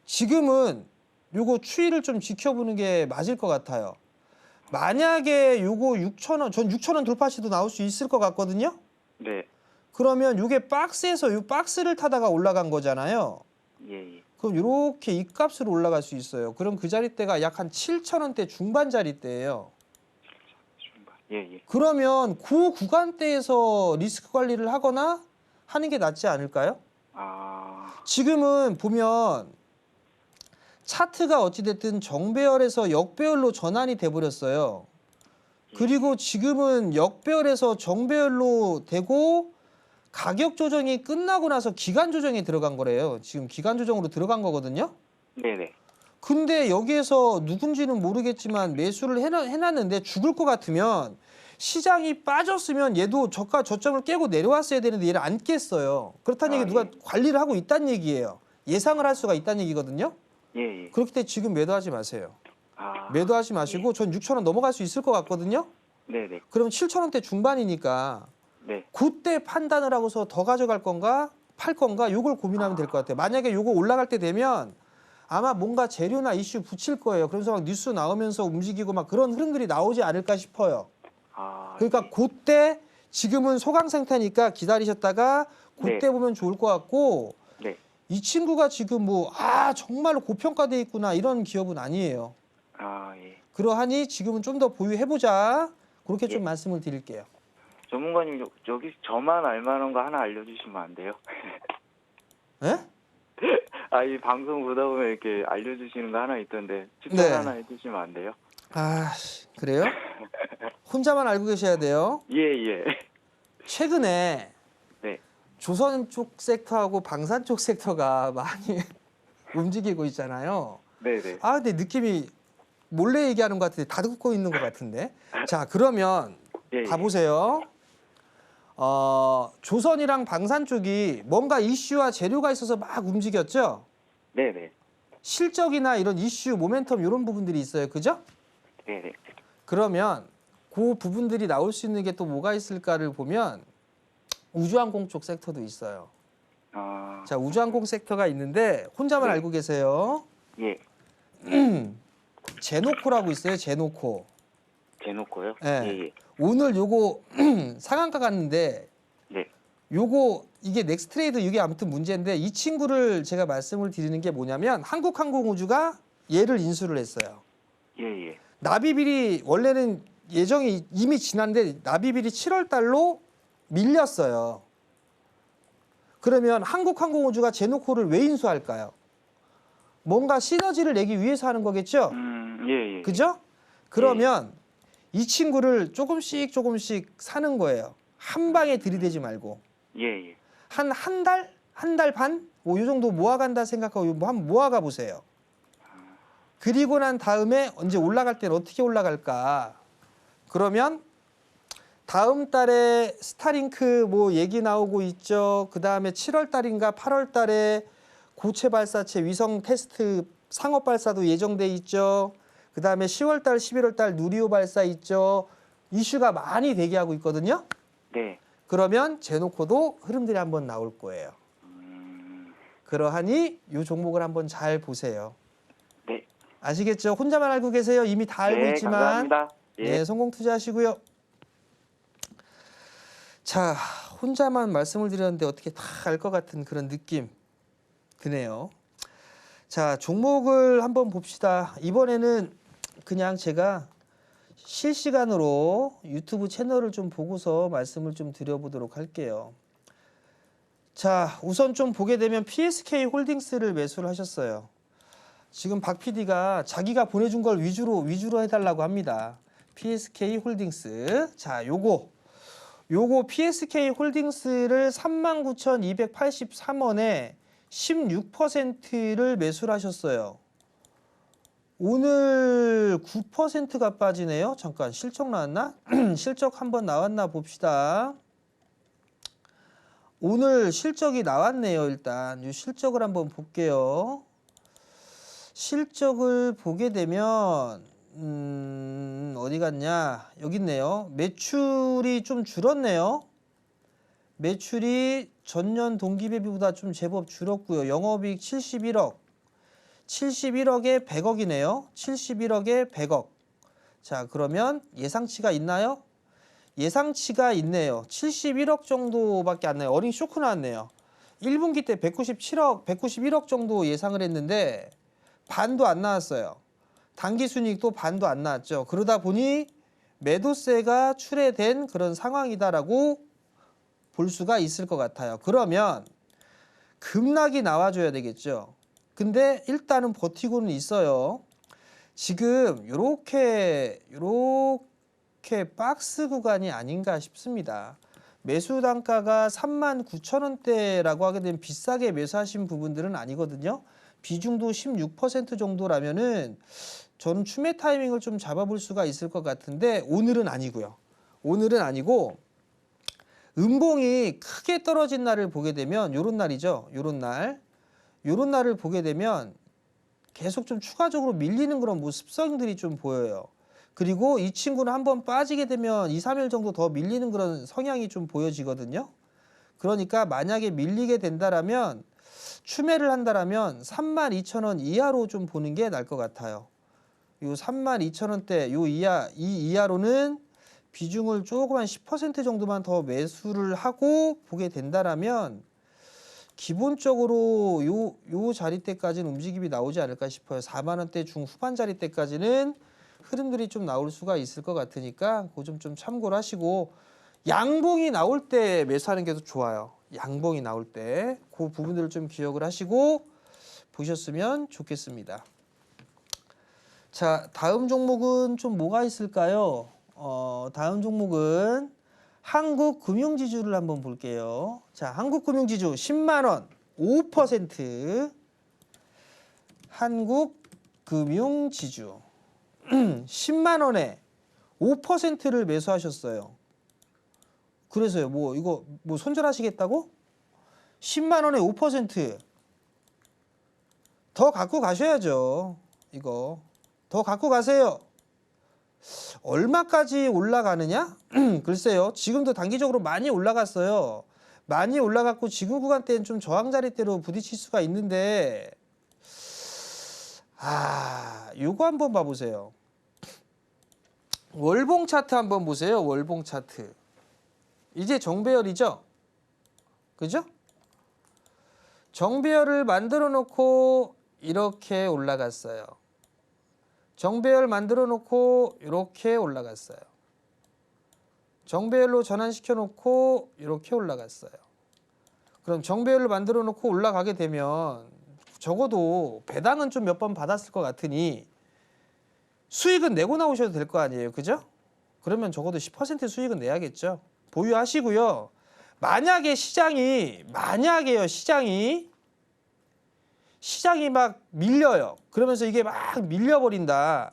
Speaker 2: 지금은 요거 추이를 좀 지켜보는 게 맞을 것 같아요. 만약에 요거 6,000원, 전 6,000원 돌파 시도 나올 수 있을 것 같거든요.
Speaker 3: 네.
Speaker 2: 그러면 요게 박스에서 요 박스를 타다가 올라간 거잖아요.
Speaker 3: 예.
Speaker 2: 그럼 이렇게 이 값으로 올라갈 수 있어요. 그럼 그 자리대가 약 한 7,000원대 중반 자리대예요.
Speaker 3: 예.
Speaker 2: 그러면 그 구간대에서 리스크 관리를 하거나 하는 게 낫지 않을까요? 지금은 보면 차트가 어찌됐든 정배열에서 역배열로 전환이 돼버렸어요. 그리고 지금은 역배열에서 정배열로 되고 가격 조정이 끝나고 나서 기간 조정에 들어간 거래요. 지금 기간 조정으로 들어간 거거든요.
Speaker 3: 네네.
Speaker 2: 근데 여기에서 누군지는 모르겠지만 매수를 해놨는데 죽을 것 같으면 시장이 빠졌으면 얘도 저가 저점을 깨고 내려왔어야 되는데 얘를 안 깼어요. 그렇다는 얘기 누가
Speaker 3: 예.
Speaker 2: 관리를 하고 있다는 얘기예요. 예상을 할 수가 있다는 얘기거든요.
Speaker 3: 예, 예.
Speaker 2: 그렇기 때문에 지금 매도하지 마세요.
Speaker 3: 아,
Speaker 2: 매도하지 마시고 전 6천 원 넘어갈 수 있을 것 같거든요.
Speaker 3: 네, 네,
Speaker 2: 그럼 7천 원대 중반이니까
Speaker 3: 네.
Speaker 2: 그때 판단을 하고서 더 가져갈 건가 팔 건가 요걸 고민하면 될 것 같아요. 만약에 요거 올라갈 때 되면 아마 뭔가 재료나 이슈 붙일 거예요. 그러면서 막 뉴스 나오면서 움직이고 막 그런 흐름들이 나오지 않을까 싶어요.
Speaker 3: 아,
Speaker 2: 그러니까 그때 지금은 소강 상태니까 기다리셨다가 그때
Speaker 3: 네.
Speaker 2: 보면 좋을 것 같고
Speaker 3: 네.
Speaker 2: 이 친구가 지금 뭐 정말로 고평가돼 있구나 이런 기업은 아니에요.
Speaker 3: 아, 예.
Speaker 2: 그러하니 지금은 좀 더 보유해보자 그렇게 좀
Speaker 3: 예.
Speaker 2: 말씀을 드릴게요.
Speaker 3: 전문가님 여기 저만 알만한 거 하나 알려주시면 안 돼요?
Speaker 2: 예?
Speaker 3: 아, 이 방송 보다 보면 이렇게 알려주시는 거 하나 있던데 추천
Speaker 2: 네.
Speaker 3: 하나 해주시면 안 돼요?
Speaker 2: 그래요? 혼자만 알고 계셔야 돼요.
Speaker 3: 예, 예.
Speaker 2: 최근에
Speaker 3: 네.
Speaker 2: 조선 쪽 섹터하고 방산 쪽 섹터가 많이 움직이고 있잖아요.
Speaker 3: 네, 네.
Speaker 2: 근데 느낌이 몰래 얘기하는 것 같은데 다 듣고 있는 것 같은데. 자, 그러면
Speaker 3: 예, 예.
Speaker 2: 봐보세요. 조선이랑 방산 쪽이 뭔가 이슈와 재료가 있어서 막 움직였죠.
Speaker 3: 네, 네.
Speaker 2: 실적이나 이런 이슈, 모멘텀 이런 부분들이 있어요. 그죠?
Speaker 3: 네, 네.
Speaker 2: 그러면 그 부분들이 나올 수 있는 게 또 뭐가 있을까를 보면 우주항공 쪽 섹터도 있어요.
Speaker 3: 아,
Speaker 2: 자, 우주항공 섹터가 있는데 혼자만
Speaker 3: 네.
Speaker 2: 알고 계세요.
Speaker 3: 예.
Speaker 2: 제노코라고 있어요. 제노코.
Speaker 3: 대놓고요?
Speaker 2: 예.
Speaker 3: 예, 예.
Speaker 2: 오늘 요거 상한가 갔는데
Speaker 3: 네.
Speaker 2: 요거 이게 넥스트레이드 이게 아무튼 문제인데 이 친구를 제가 말씀을 드리는 게 뭐냐면 한국항공우주가 얘를 인수를 했어요.
Speaker 3: 예, 예.
Speaker 2: 납입일이 원래는 예정이 이미 지났는데 납입일이 7월 달로 밀렸어요. 그러면 한국항공우주가 제노코를 왜 인수할까요? 뭔가 시너지를 내기 위해서 하는 거겠죠?
Speaker 3: 예, 예.
Speaker 2: 그죠? 그러면 이 친구를 조금씩 사는 거예요. 한 방에 들이대지 말고.
Speaker 3: 예, 예.
Speaker 2: 한 달? 한 달 반? 뭐 이 정도 모아간다 생각하고 뭐 한번 모아가 보세요. 그리고 난 다음에 언제 올라갈 때는 어떻게 올라갈까? 그러면 다음 달에 스타링크 뭐 얘기 나오고 있죠. 그 다음에 7월 달인가 8월 달에 고체 발사체 위성 테스트 상업 발사도 예정돼 있죠. 그 다음에 10월 달, 11월 달 누리호 발사 있죠. 이슈가 많이 대기하고 있거든요.
Speaker 3: 네.
Speaker 2: 그러면 제노코도 흐름들이 한번 나올 거예요. 그러하니 이 종목을 한번 잘 보세요.
Speaker 3: 네.
Speaker 2: 아시겠죠? 혼자만 알고 계세요. 이미 다 알고
Speaker 3: 네,
Speaker 2: 있지만.
Speaker 3: 감사합니다. 예.
Speaker 2: 네, 성공 투자하시고요. 자, 혼자만 말씀을 드렸는데 어떻게 다 알 것 같은 그런 느낌 드네요. 자, 종목을 한번 봅시다. 이번에는 그냥 제가 실시간으로 유튜브 채널을 좀 보고서 말씀을 좀 드려보도록 할게요. 자, 우선 좀 보게 되면 PSK 홀딩스를 매수를 하셨어요. 지금 박 PD가 자기가 보내준 걸 위주로 해달라고 합니다. PSK 홀딩스. 자, 요거 PSK 홀딩스를 39,283원에 16%를 매수를 하셨어요. 오늘 9%가 빠지네요. 잠깐 실적 나왔나? 실적 한번 나왔나 봅시다. 오늘 실적이 나왔네요. 일단 이 실적을 한번 볼게요. 실적을 보게 되면 어디 갔냐? 여기 있네요. 매출이 좀 줄었네요. 매출이 전년 동기 대비보다 좀 제법 줄었고요. 영업이익 71억. 71억에 100억이네요. 71억에 100억. 자, 그러면 예상치가 있나요? 예상치가 있네요. 71억 정도밖에 안 나요. 어닝 쇼크 나왔네요. 1분기 때 191억 정도 예상을 했는데 반도 안 나왔어요. 당기순이익도 반도 안 나왔죠. 그러다 보니 매도세가 출회된 그런 상황이다라고 볼 수가 있을 것 같아요. 그러면 급락이 나와줘야 되겠죠. 근데 일단은 버티고는 있어요. 지금 요렇게 박스 구간이 아닌가 싶습니다. 매수 단가가 39,000원대라고 하게 되면 비싸게 매수하신 부분들은 아니거든요. 비중도 16% 정도라면은 저는 추매 타이밍을 좀 잡아볼 수가 있을 것 같은데 오늘은 아니고요. 오늘은 아니고 음봉이 크게 떨어진 날을 보게 되면 요런 날이죠. 요런 날을 보게 되면 계속 좀 추가적으로 밀리는 그런 모습성들이 좀 보여요. 그리고 이 친구는 한번 빠지게 되면 2, 3일 정도 더 밀리는 그런 성향이 좀 보여지거든요. 그러니까 만약에 밀리게 된다라면 추매를 한다라면 32,000원 이하로 좀 보는 게 나을 것 같아요. 요 32,000원대 이 이하로는 비중을 조금 한 10% 정도만 더 매수를 하고 보게 된다라면 기본적으로 요 자리대까지는 움직임이 나오지 않을까 싶어요. 4만 원대 중후반 자리대까지는 흐름들이 좀 나올 수가 있을 것 같으니까 그 점 좀 참고를 하시고 양봉이 나올 때 매수하는 게 더 좋아요. 양봉이 나올 때 그 부분들을 좀 기억을 하시고 보셨으면 좋겠습니다. 자, 다음 종목은 좀 뭐가 있을까요? 다음 종목은 한국금융지주를 한번 볼게요. 자, 한국금융지주 10만 원 5% 한국금융지주 10만 원에 5%를 매수하셨어요. 그래서요. 뭐 이거 뭐 손절하시겠다고? 10만 원에 5% 더 갖고 가셔야죠. 이거 더 갖고 가세요. 얼마까지 올라가느냐? 글쎄요. 지금도 단기적으로 많이 올라갔어요. 많이 올라갔고 지금 구간대는 좀 저항자리대로 부딪힐 수가 있는데 요거 한번 봐보세요. 월봉 차트 한번 보세요. 월봉 차트. 이제 정배열이죠? 그죠? 정배열을 만들어 놓고 이렇게 올라갔어요. 정배열 만들어 놓고 이렇게 올라갔어요. 정배열로 전환시켜 놓고 이렇게 올라갔어요. 그럼 정배열을 만들어 놓고 올라가게 되면 적어도 배당은 좀 몇 번 받았을 것 같으니 수익은 내고 나오셔도 될 거 아니에요. 그죠? 그러면 적어도 10% 수익은 내야겠죠. 보유하시고요. 만약에 시장이 막 밀려요. 그러면서 이게 막 밀려버린다.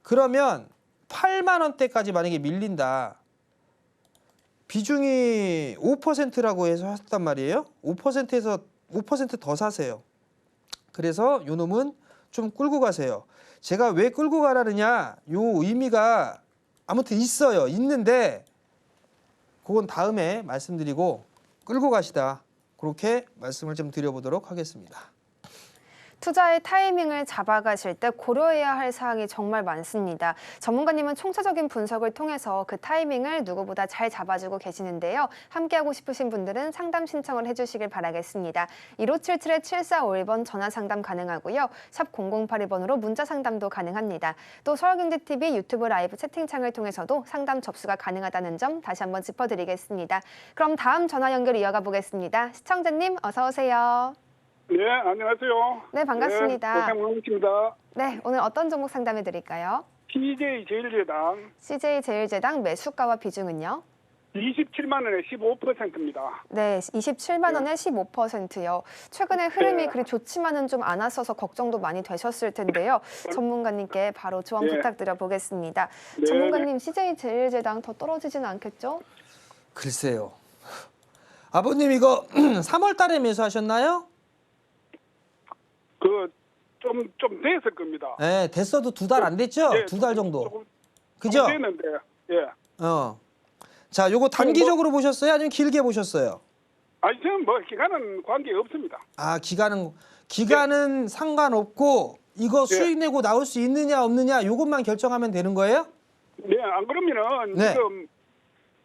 Speaker 2: 그러면 8만 원대까지 만약에 밀린다. 비중이 5%라고 해서 하셨단 말이에요. 5%에서 5% 더 사세요. 그래서 요 놈은 좀 끌고 가세요. 제가 왜 끌고 가라느냐? 요 의미가 아무튼 있어요. 있는데 그건 다음에 말씀드리고 끌고 가시다. 그렇게 말씀을 좀 드려보도록 하겠습니다.
Speaker 1: 투자의 타이밍을 잡아가실 때 고려해야 할 사항이 정말 많습니다. 전문가님은 총체적인 분석을 통해서 그 타이밍을 누구보다 잘 잡아주고 계시는데요. 함께하고 싶으신 분들은 상담 신청을 해주시길 바라겠습니다. 1577-7451번 전화 상담 가능하고요. 샵 0082번으로 문자 상담도 가능합니다. 또 서울경제TV 유튜브 라이브 채팅창을 통해서도 상담 접수가 가능하다는 점 다시 한번 짚어드리겠습니다. 그럼 다음 전화 연결 이어가 보겠습니다. 시청자님 어서 오세요.
Speaker 5: 네, 안녕하세요.
Speaker 1: 네, 반갑습니다.
Speaker 5: 네, 고생 많으십니다.
Speaker 1: 네, 오늘 어떤 종목 상담해 드릴까요?
Speaker 5: CJ제일제당
Speaker 1: CJ제일제당 매수가와 비중은요?
Speaker 5: 27만 원에 15%입니다.
Speaker 1: 네, 27만 원에 15%요. 최근에 흐름이
Speaker 5: 네.
Speaker 1: 그리 좋지만은 좀 않았어서 걱정도 많이 되셨을 텐데요. 전문가님께 바로 조언
Speaker 5: 네.
Speaker 1: 부탁드려 보겠습니다.
Speaker 5: 네.
Speaker 1: 전문가님, CJ제일제당 더 떨어지지는 않겠죠?
Speaker 2: 글쎄요. 아버님 이거 3월 달에 매수하셨나요?
Speaker 5: 좀 됐을 겁니다.
Speaker 2: 네, 됐어도 2달 안 됐죠?
Speaker 5: 예,
Speaker 2: 2달 정도.
Speaker 5: 조금
Speaker 2: 그죠?
Speaker 5: 됐는데, 예.
Speaker 2: 자, 요거 단기적으로 보셨어요? 아니면 길게 보셨어요?
Speaker 5: 아니, 저는 뭐 기간은 관계 없습니다.
Speaker 2: 아, 기간은 상관없고 이거 수익 내고 나올 수 있느냐 없느냐 요것만 결정하면 되는 거예요?
Speaker 5: 네, 안 그러면은
Speaker 2: 네.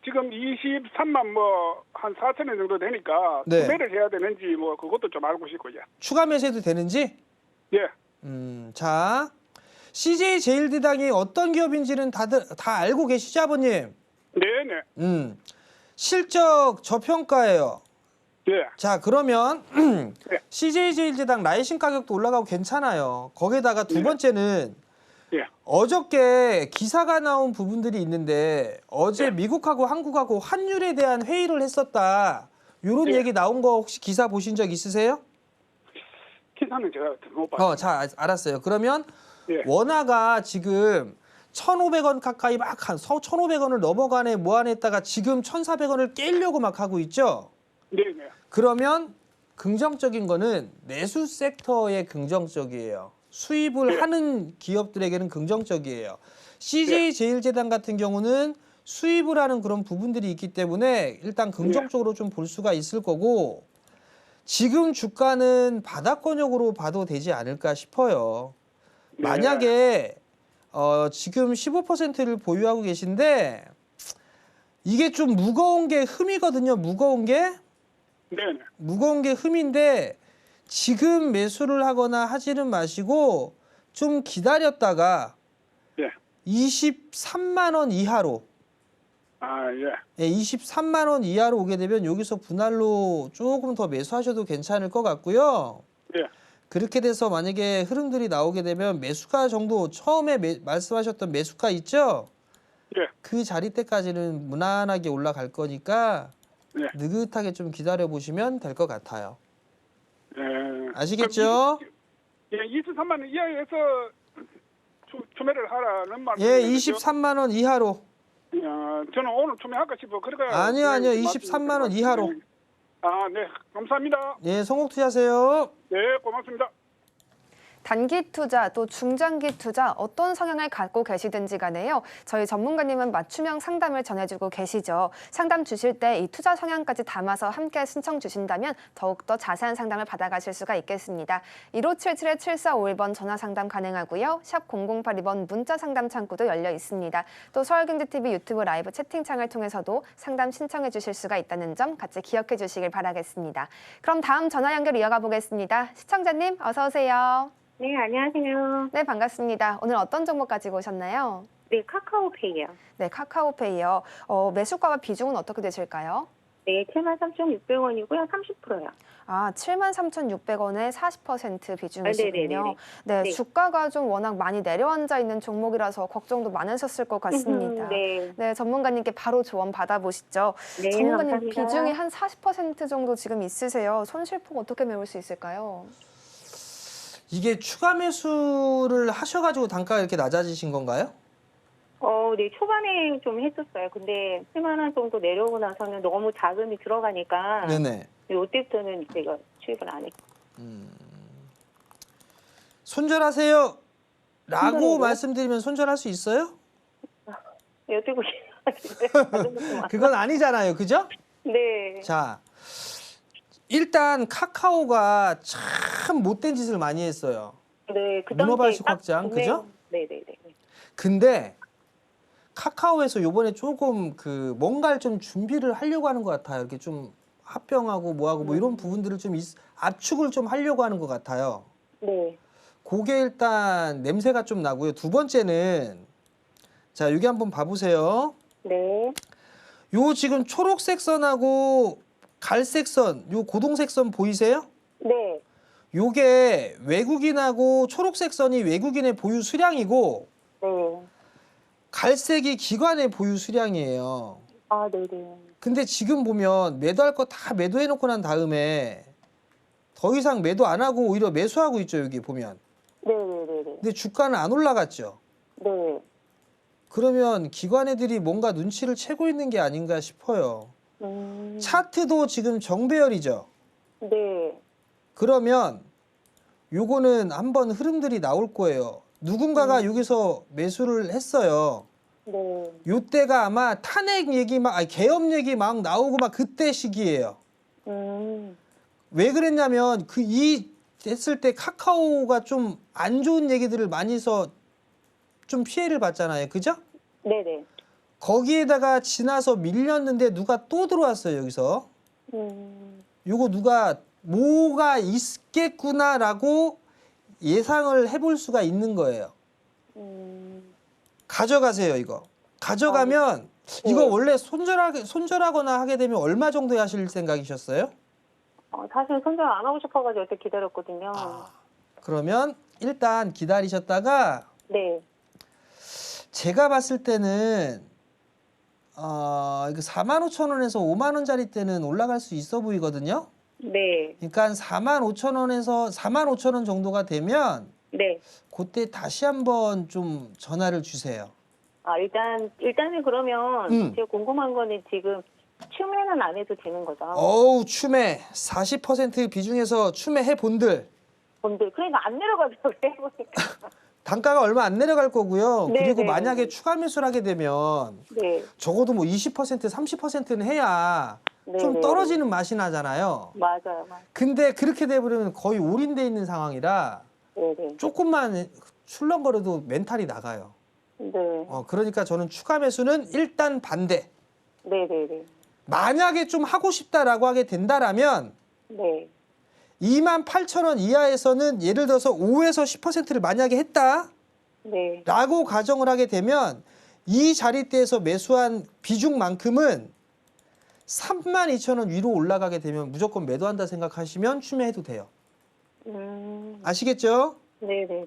Speaker 5: 지금 23만 뭐 한 4천 원 정도 되니까
Speaker 2: 네.
Speaker 5: 구매를 해야 되는지 뭐 그것도 좀 알고 싶고요.
Speaker 2: 추가 매수해도 되는지?
Speaker 5: 예.
Speaker 2: 자, CJ제일제당이 어떤 기업인지는 다들 다 알고 계시죠, 아버님?
Speaker 5: 네네.
Speaker 2: 실적 저평가예요.
Speaker 5: 예.
Speaker 2: 자, 그러면
Speaker 5: 네.
Speaker 2: CJ제일제당 라이신 가격도 올라가고 괜찮아요. 거기에다가 두
Speaker 5: 네.
Speaker 2: 번째는
Speaker 5: 예.
Speaker 2: 어저께 기사가 나온 부분들이 있는데 어제
Speaker 5: 네.
Speaker 2: 미국하고 한국하고 환율에 대한 회의를 했었다. 이런
Speaker 5: 네.
Speaker 2: 얘기 나온 거 혹시 기사 보신 적 있으세요?
Speaker 5: 기사는 제가 못 봤어요.
Speaker 2: 자, 알았어요. 그러면
Speaker 5: 예.
Speaker 2: 원화가 지금 1,500원 가까이 막 한 1,500원을 넘어가네 뭐하네 했다가 지금 1,400원을 깨려고 막 하고 있죠.
Speaker 5: 네, 네.
Speaker 2: 그러면 긍정적인 거는 내수 섹터에 긍정적이에요. 수입을 하는 기업들에게는 긍정적이에요. CJ제일제당 같은 경우는 수입을 하는 그런 부분들이 있기 때문에 일단 긍정적으로 좀 볼 수가 있을 거고 지금 주가는 바닥권역으로 봐도 되지 않을까 싶어요.
Speaker 5: 네.
Speaker 2: 만약에 지금 15%를 보유하고 계신데 이게 좀 무거운 게 흠이거든요. 무거운 게 흠인데 지금 매수를 하거나 하지는 마시고 좀 기다렸다가
Speaker 5: 예.
Speaker 2: 23만 원 이하로
Speaker 5: 아, 예.
Speaker 2: 23만 원 이하로 오게 되면 여기서 분할로 조금 더 매수하셔도 괜찮을 것 같고요.
Speaker 5: 예.
Speaker 2: 그렇게 돼서 만약에 흐름들이 나오게 되면 매수가 정도 처음에 말씀하셨던 매수가 있죠?
Speaker 5: 예.
Speaker 2: 그 자리 때까지는 무난하게 올라갈 거니까
Speaker 5: 예.
Speaker 2: 느긋하게 좀 기다려 보시면 될 것 같아요.
Speaker 5: 예.
Speaker 2: 아시겠죠?
Speaker 5: 예, 23만 원 이하에서 추매를 하라는 말씀.
Speaker 2: 예, 23만 원 이하로.
Speaker 5: 저는 오늘 추매할까 싶어. 그러니까
Speaker 2: 아니요, 23만 원 이하로.
Speaker 5: 아, 네. 감사합니다.
Speaker 2: 예, 성공 투자하세요.
Speaker 5: 네, 고맙습니다.
Speaker 1: 단기 투자 또 중장기 투자 어떤 성향을 갖고 계시든지 간에요. 저희 전문가님은 맞춤형 상담을 전해주고 계시죠. 상담 주실 때 이 투자 성향까지 담아서 함께 신청 주신다면 더욱더 자세한 상담을 받아가실 수가 있겠습니다. 1577-7451번 전화 상담 가능하고요. 샵 0082번 문자 상담 창구도 열려 있습니다. 또 서울경제TV 유튜브 라이브 채팅창을 통해서도 상담 신청해 주실 수가 있다는 점 같이 기억해 주시길 바라겠습니다. 그럼 다음 전화 연결 이어가 보겠습니다. 시청자님 어서 오세요.
Speaker 6: 네, 안녕하세요.
Speaker 1: 네, 반갑습니다. 오늘 어떤 정보 가지고 오셨나요?
Speaker 6: 네, 카카오페이요.
Speaker 1: 네, 카카오페이요. 매수가와 비중은 어떻게 되실까요?
Speaker 6: 네, 73,600원이고요. 30%요.
Speaker 1: 아, 73,600원에 40% 비중이시군요.
Speaker 6: 네네네네.
Speaker 1: 네,
Speaker 6: 네.
Speaker 1: 주가가 좀 워낙 많이 내려앉아 있는 종목이라서 걱정도 많으셨을 것 같습니다.
Speaker 6: 네.
Speaker 1: 네, 전문가님께 바로 조언 받아보시죠.
Speaker 6: 네,
Speaker 1: 전문가님
Speaker 6: 감사합니다.
Speaker 1: 비중이 한 40% 정도 지금 있으세요. 손실폭 어떻게 메울 수 있을까요?
Speaker 2: 이게 추가 매수를 하셔가지고 단가가 이렇게 낮아지신 건가요?
Speaker 6: 네, 초반에 좀 했었어요. 근데 7만 원 정도 내려오고 나서는 너무 자금이 들어가니까
Speaker 2: 네네.
Speaker 6: 이때부터는 제가 수익을 안 했고.
Speaker 2: 손절하세요. 라고
Speaker 6: 손절하고요?
Speaker 2: 말씀드리면 손절할 수 있어요?
Speaker 6: 여쭈고 싶어요.
Speaker 2: 그건 아니잖아요. 그죠?
Speaker 6: 네.
Speaker 2: 자, 일단 카카오가 참 못된 짓을 많이 했어요.
Speaker 6: 네, 그
Speaker 2: 문어발식
Speaker 6: 당시에
Speaker 2: 확장,
Speaker 6: 딱
Speaker 2: 그죠?
Speaker 6: 네네네.
Speaker 2: 근데 카카오에서 요번에 조금 뭔가를 좀 준비를 하려고 하는 것 같아요. 이렇게 좀 합병하고 뭐하고 뭐 이런 부분들을 좀 압축을 좀 하려고 하는 것 같아요.
Speaker 6: 네.
Speaker 2: 그게 일단 냄새가 좀 나고요. 두 번째는 자, 여기 한번 봐보세요.
Speaker 6: 네.
Speaker 2: 요 지금 초록색 선하고 갈색 선, 요 고동색 선 보이세요?
Speaker 6: 네.
Speaker 2: 요게 외국인하고 초록색 선이 외국인의 보유 수량이고
Speaker 6: 네.
Speaker 2: 갈색이 기관의 보유 수량이에요.
Speaker 6: 아, 네네.
Speaker 2: 근데 지금 보면 매도할 거 다 매도해 놓고 난 다음에 더 이상 매도 안 하고 오히려 매수하고 있죠, 여기 보면.
Speaker 6: 네네네네.
Speaker 2: 근데 주가는 안 올라갔죠.
Speaker 6: 네.
Speaker 2: 그러면 기관 애들이 뭔가 눈치를 채고 있는 게 아닌가 싶어요. 차트도 지금 정배열이죠.
Speaker 6: 네.
Speaker 2: 그러면 요거는 한번 흐름들이 나올 거예요. 누군가가 여기서 매수를 했어요.
Speaker 6: 네.
Speaker 2: 요때가 아마 탄핵 얘기 개업 얘기 막 나오고 막 그때 시기예요. 왜 그랬냐면 했을 때 카카오가 좀 안 좋은 얘기들을 많이 해서 좀 피해를 봤잖아요. 그죠?
Speaker 6: 네네.
Speaker 2: 거기에다가 지나서 밀렸는데 누가 또 들어왔어요, 여기서. 요거 누가 뭐가 있겠구나라고 예상을 해볼 수가 있는 거예요. 가져가세요, 이거. 가져가면 이거 원래 손절하거나 하게 되면 얼마 정도에 하실 생각이셨어요?
Speaker 6: 사실 손절 안 하고 싶어가지고 이렇게 기다렸거든요.
Speaker 2: 그러면 일단 기다리셨다가
Speaker 6: 네.
Speaker 2: 제가 봤을 때는 이거 45,000원에서 5만 원짜리 때는 올라갈 수 있어 보이거든요.
Speaker 6: 네.
Speaker 2: 그러니까 45,000원에서 45,000원 정도가 되면
Speaker 6: 네.
Speaker 2: 그때 다시 한번 좀 전화를 주세요.
Speaker 6: 일단은 그러면 제가 궁금한 거는 지금 추매는 안 해도 되는 거죠?
Speaker 2: 어우, 추매 40% 비중에서 추매해 본들
Speaker 6: 본들 그러니까 안 내려가더라고요. 해보니까.
Speaker 2: 단가가 얼마 안 내려갈 거고요.
Speaker 6: 네,
Speaker 2: 그리고
Speaker 6: 네,
Speaker 2: 만약에
Speaker 6: 네.
Speaker 2: 추가 매수를 하게 되면
Speaker 6: 네.
Speaker 2: 적어도 뭐 20%, 30%는 해야
Speaker 6: 네,
Speaker 2: 좀
Speaker 6: 네,
Speaker 2: 떨어지는 맛이 나잖아요.
Speaker 6: 맞아요.
Speaker 2: 근데 그렇게 돼버리면 거의 올인돼 있는 상황이라
Speaker 6: 네네.
Speaker 2: 조금만 출렁거려도 멘탈이 나가요.
Speaker 6: 네.
Speaker 2: 그러니까 저는 추가 매수는 일단 반대.
Speaker 6: 네네네.
Speaker 2: 만약에 좀 하고 싶다라고 하게 된다라면
Speaker 6: 네.
Speaker 2: 28,000원 이하에서는 예를 들어서 5에서 10%를 만약에 했다라고
Speaker 6: 네.
Speaker 2: 가정을 하게 되면 이 자리대에서 매수한 비중만큼은 32,000원 위로 올라가게 되면 무조건 매도한다 생각하시면 추매해도 돼요. 아시겠죠?
Speaker 6: 네네네.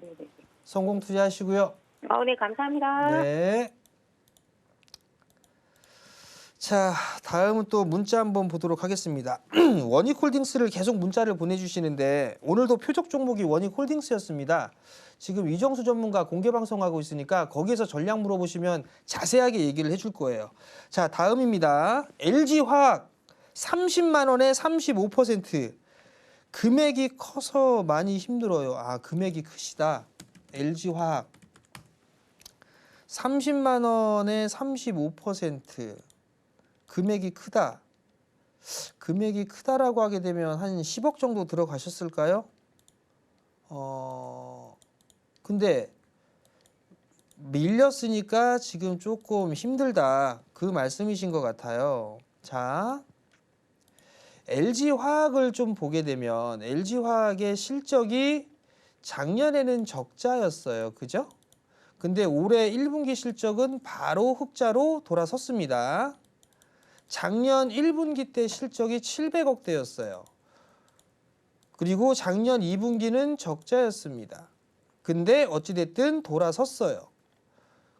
Speaker 2: 성공 투자하시고요.
Speaker 6: 네, 감사합니다.
Speaker 2: 네. 자, 다음은 또 문자 한번 보도록 하겠습니다. 원익홀딩스를 계속 문자를 보내주시는데 오늘도 표적 종목이 원익홀딩스였습니다. 지금 이정수 전문가 공개 방송하고 있으니까 거기에서 전략 물어보시면 자세하게 얘기를 해줄 거예요. 자, 다음입니다. LG화학 30만 원에 35%. 금액이 커서 많이 힘들어요. 금액이 크시다. LG화학 30만 원에 35%. 금액이 크다. 금액이 크다라고 하게 되면 한 10억 정도 들어가셨을까요? 근데 밀렸으니까 지금 조금 힘들다. 그 말씀이신 것 같아요. 자, LG화학을 좀 보게 되면 LG화학의 실적이 작년에는 적자였어요. 그죠? 근데 올해 1분기 실적은 바로 흑자로 돌아섰습니다. 작년 1분기 때 실적이 700억대였어요. 그리고 작년 2분기는 적자였습니다. 근데 어찌됐든 돌아섰어요.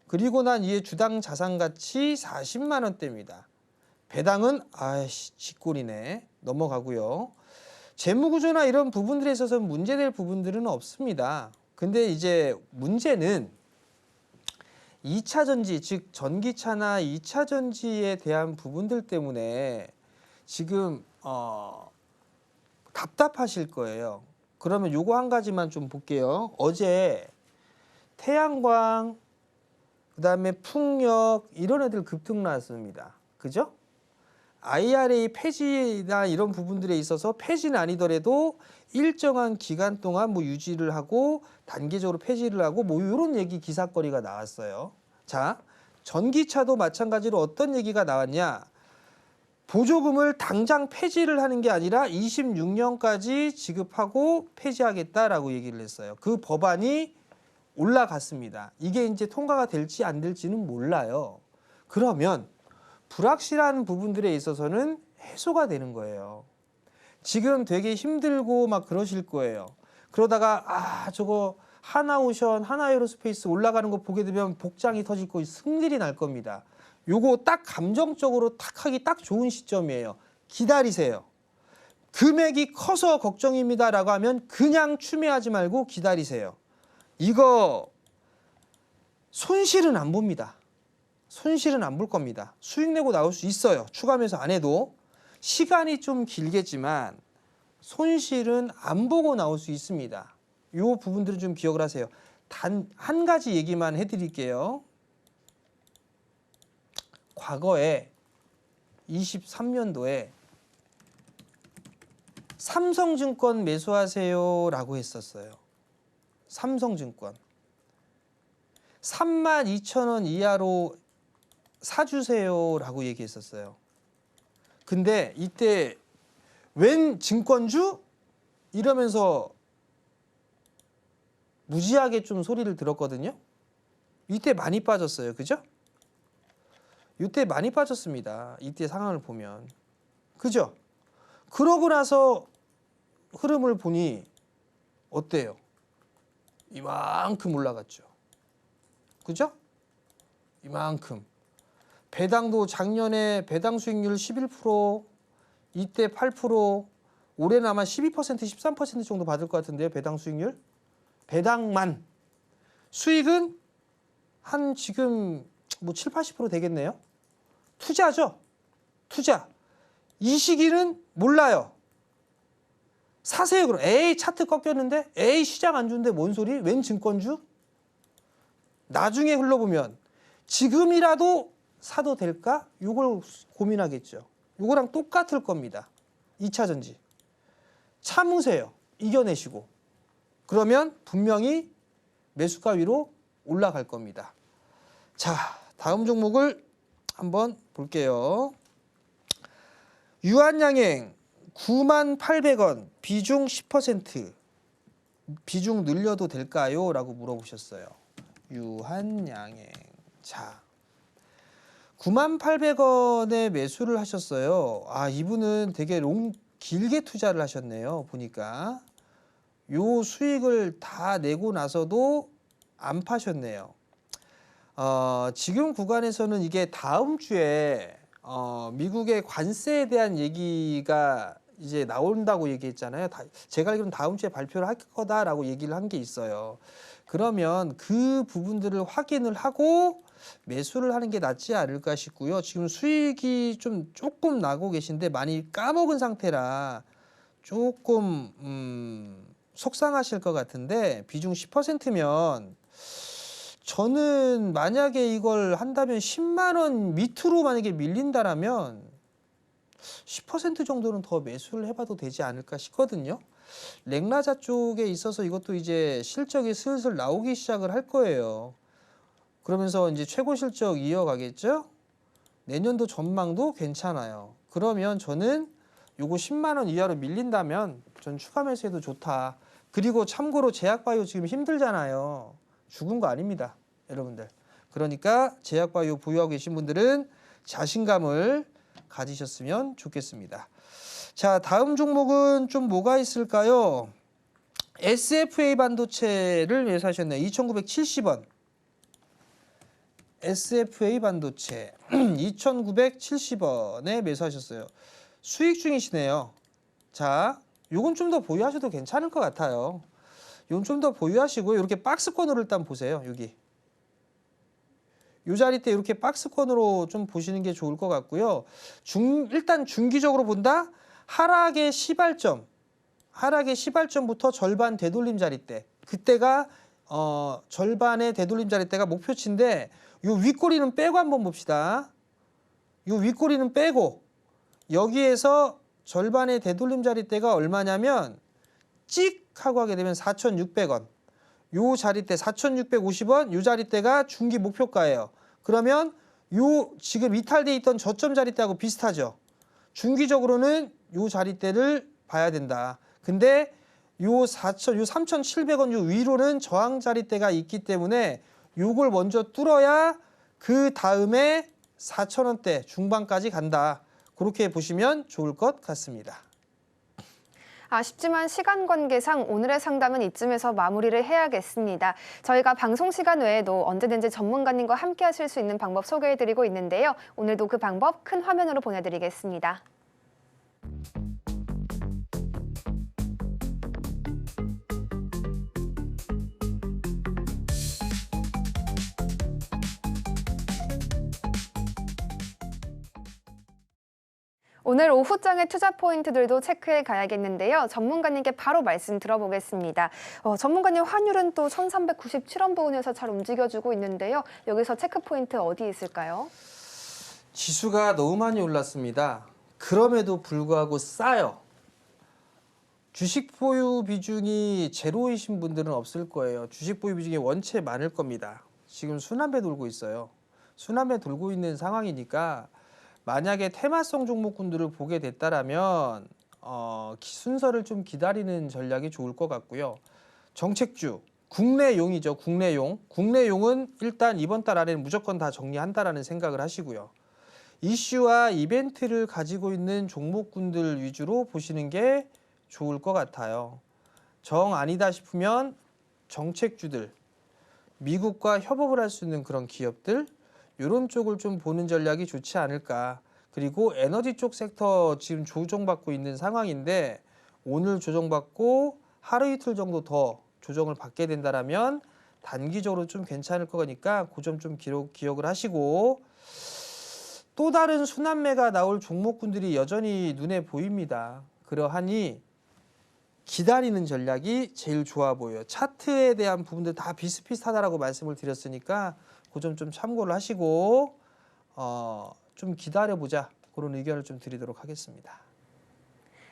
Speaker 2: 그리고 난 이에 주당 자산가치 40만 원대입니다. 배당은 쥐꼬리네. 넘어가고요. 재무구조나 이런 부분들에 있어서는 문제될 부분들은 없습니다. 근데 이제 문제는 2차 전지, 즉 전기차나 2차 전지에 대한 부분들 때문에 지금 답답하실 거예요. 그러면 요거 한 가지만 좀 볼게요. 어제 태양광, 그다음에 풍력 이런 애들 급등 나왔습니다. 그죠? IRA 폐지나 이런 부분들에 있어서 폐지는 아니더라도 일정한 기간 동안 뭐 유지를 하고 단계적으로 폐지를 하고 뭐 이런 얘기 기사거리가 나왔어요. 자, 전기차도 마찬가지로 어떤 얘기가 나왔냐? 보조금을 당장 폐지를 하는 게 아니라 26년까지 지급하고 폐지하겠다라고 얘기를 했어요. 그 법안이 올라갔습니다. 이게 이제 통과가 될지 안 될지는 몰라요. 그러면 불확실한 부분들에 있어서는 해소가 되는 거예요. 지금 되게 힘들고 막 그러실 거예요. 그러다가 저거 하나오션, 하나에어로스페이스 올라가는 거 보게 되면 복장이 터질 거 승질이 날 겁니다. 요거 딱 감정적으로 탁 하기 딱 좋은 시점이에요. 기다리세요. 금액이 커서 걱정입니다라고 하면 그냥 추매하지 말고 기다리세요. 이거 손실은 안 봅니다. 손실은 안 볼 겁니다. 수익 내고 나올 수 있어요. 추가 매수 안 해도. 시간이 좀 길겠지만 손실은 안 보고 나올 수 있습니다. 이 부분들은 좀 기억을 하세요. 단 한 가지 얘기만 해드릴게요. 과거에 23년도에 삼성증권 매수하세요라고 했었어요. 삼성증권 32,000원 이하로 사주세요라고 얘기했었어요. 근데 이때 웬 증권주? 이러면서 무지하게 좀 소리를 들었거든요. 이때 많이 빠졌어요. 그죠? 이때 많이 빠졌습니다. 이때 상황을 보면. 그죠? 그러고 나서 흐름을 보니 어때요? 이만큼 올라갔죠. 그죠? 이만큼. 배당도 작년에 배당 수익률 11%, 이때 8%, 올해는 아마 12%, 13% 정도 받을 것 같은데요. 배당 수익률. 배당만. 수익은 한 지금 뭐 7, 80% 되겠네요. 투자죠. 투자. 이 시기는 몰라요. 사세요 그럼. 에이 차트 꺾였는데? 에이 시장 안 좋은데 뭔 소리? 웬 증권주? 나중에 흘러보면 지금이라도 사도 될까? 이걸 고민하겠죠. 이거랑 똑같을 겁니다. 2차 전지. 참으세요. 이겨내시고. 그러면 분명히 매수가 위로 올라갈 겁니다. 자, 다음 종목을 한번 볼게요. 유한양행 98,000원 비중 10% 비중 늘려도 될까요? 라고 물어보셨어요. 유한양행. 자, 98,000원에 매수를 하셨어요. 아, 이분은 되게 길게 투자를 하셨네요. 보니까 요 수익을 다 내고 나서도 안 파셨네요. 지금 구간에서는 이게 다음 주에 미국의 관세에 대한 얘기가 이제 나온다고 얘기했잖아요. 제가 알기로는 다음 주에 발표를 할 거다라고 얘기를 한 게 있어요. 그러면 그 부분들을 확인을 하고 매수를 하는 게 낫지 않을까 싶고요. 지금 수익이 조금 나고 계신데 많이 까먹은 상태라 조금 속상하실 것 같은데 비중 10%면 저는 만약에 이걸 한다면 10만 원 밑으로 만약에 밀린다라면 10% 정도는 더 매수를 해봐도 되지 않을까 싶거든요. 렉라자 쪽에 있어서 이것도 이제 실적이 슬슬 나오기 시작을 할 거예요. 그러면서 이제 최고 실적 이어가겠죠? 내년도 전망도 괜찮아요. 그러면 저는 요거 10만 원 이하로 밀린다면 전 추가 매수해도 좋다. 그리고 참고로 제약바이오 지금 힘들잖아요. 죽은 거 아닙니다, 여러분들. 그러니까 제약바이오 보유하고 계신 분들은 자신감을 가지셨으면 좋겠습니다. 자, 다음 종목은 좀 뭐가 있을까요? SFA 반도체를 매수하셨네요. 2,970원. SFA 반도체 2,970원에 매수하셨어요. 수익 중이시네요. 자, 요건 좀 더 보유하셔도 괜찮을 것 같아요. 요건 좀 더 보유하시고요. 이렇게 박스권으로 일단 보세요. 여기. 요 자리 때 이렇게 박스권으로 좀 보시는 게 좋을 것 같고요. 일단 중기적으로 본다. 하락의 시발점부터 절반 되돌림 자리 때. 그때가 절반의 되돌림 자리 때가 목표치인데 요 윗꼬리는 빼고 한번 봅시다. 요 윗꼬리는 빼고 여기에서 절반의 되돌림 자리 때가 얼마냐면 찍 하고 하게 되면 4,600원. 요 자리대 4,650원, 요 자리대가 중기 목표가예요. 그러면 요 지금 이탈돼 있던 저점 자리대하고 비슷하죠. 중기적으로는 요 자리대를 봐야 된다. 근데 요 3,700원 요 위로는 저항 자리대가 있기 때문에 요걸 먼저 뚫어야 그 다음에 4,000원대 중반까지 간다. 그렇게 보시면 좋을 것 같습니다.
Speaker 1: 아쉽지만 시간 관계상 오늘의 상담은 이쯤에서 마무리를 해야겠습니다. 저희가 방송 시간 외에도 언제든지 전문가님과 함께 하실 수 있는 방법 소개해드리고 있는데요. 오늘도 그 방법 큰 화면으로 보내드리겠습니다. 오늘 오후장의 투자 포인트들도 체크해 가야겠는데요. 전문가님께 바로 말씀 들어보겠습니다. 전문가님, 환율은 또 1397원 부근에서 잘 움직여주고 있는데요. 여기서 체크 포인트 어디 있을까요?
Speaker 2: 지수가 너무 많이 올랐습니다. 그럼에도 불구하고 싸요. 주식 보유 비중이 제로이신 분들은 없을 거예요. 주식 보유 비중이 원체 많을 겁니다. 지금 순환배 돌고 있어요. 순환배 돌고 있는 상황이니까 만약에 테마성 종목군들을 보게 됐다라면 순서를 좀 기다리는 전략이 좋을 것 같고요. 정책주, 국내용이죠. 국내용. 국내용은 일단 이번 달 안에는 무조건 다 정리한다라는 생각을 하시고요. 이슈와 이벤트를 가지고 있는 종목군들 위주로 보시는 게 좋을 것 같아요. 정 아니다 싶으면 정책주들, 미국과 협업을 할 수 있는 그런 기업들, 이런 쪽을 좀 보는 전략이 좋지 않을까. 그리고 에너지 쪽 섹터 지금 조정받고 있는 상황인데 오늘 조정받고 하루 이틀 정도 더 조정을 받게 된다면 단기적으로 좀 괜찮을 거니까 그 점 좀 기억을 하시고, 또 다른 순환매가 나올 종목군들이 여전히 눈에 보입니다. 그러하니 기다리는 전략이 제일 좋아 보여요. 차트에 대한 부분들 다 비슷비슷하다라고 말씀을 드렸으니까 그 점 좀 참고를 하시고 좀 기다려보자, 그런 의견을 좀 드리도록 하겠습니다.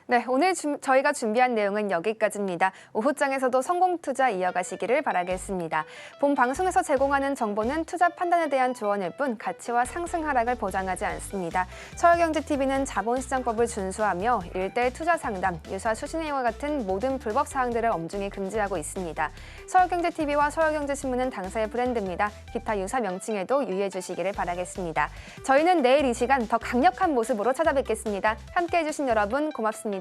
Speaker 1: 네, 오늘 저희가 준비한 내용은 여기까지입니다. 오후장에서도 성공 투자 이어가시기를 바라겠습니다. 본 방송에서 제공하는 정보는 투자 판단에 대한 조언일 뿐 가치와 상승 하락을 보장하지 않습니다. 서울경제TV는 자본시장법을 준수하며 일대 투자 상담, 유사 수신행위와 같은 모든 불법 사항들을 엄중히 금지하고 있습니다. 서울경제TV와 서울경제신문은 당사의 브랜드입니다. 기타 유사 명칭에도 유의해 주시기를 바라겠습니다. 저희는 내일 이 시간 더 강력한 모습으로 찾아뵙겠습니다. 함께해 주신 여러분 고맙습니다.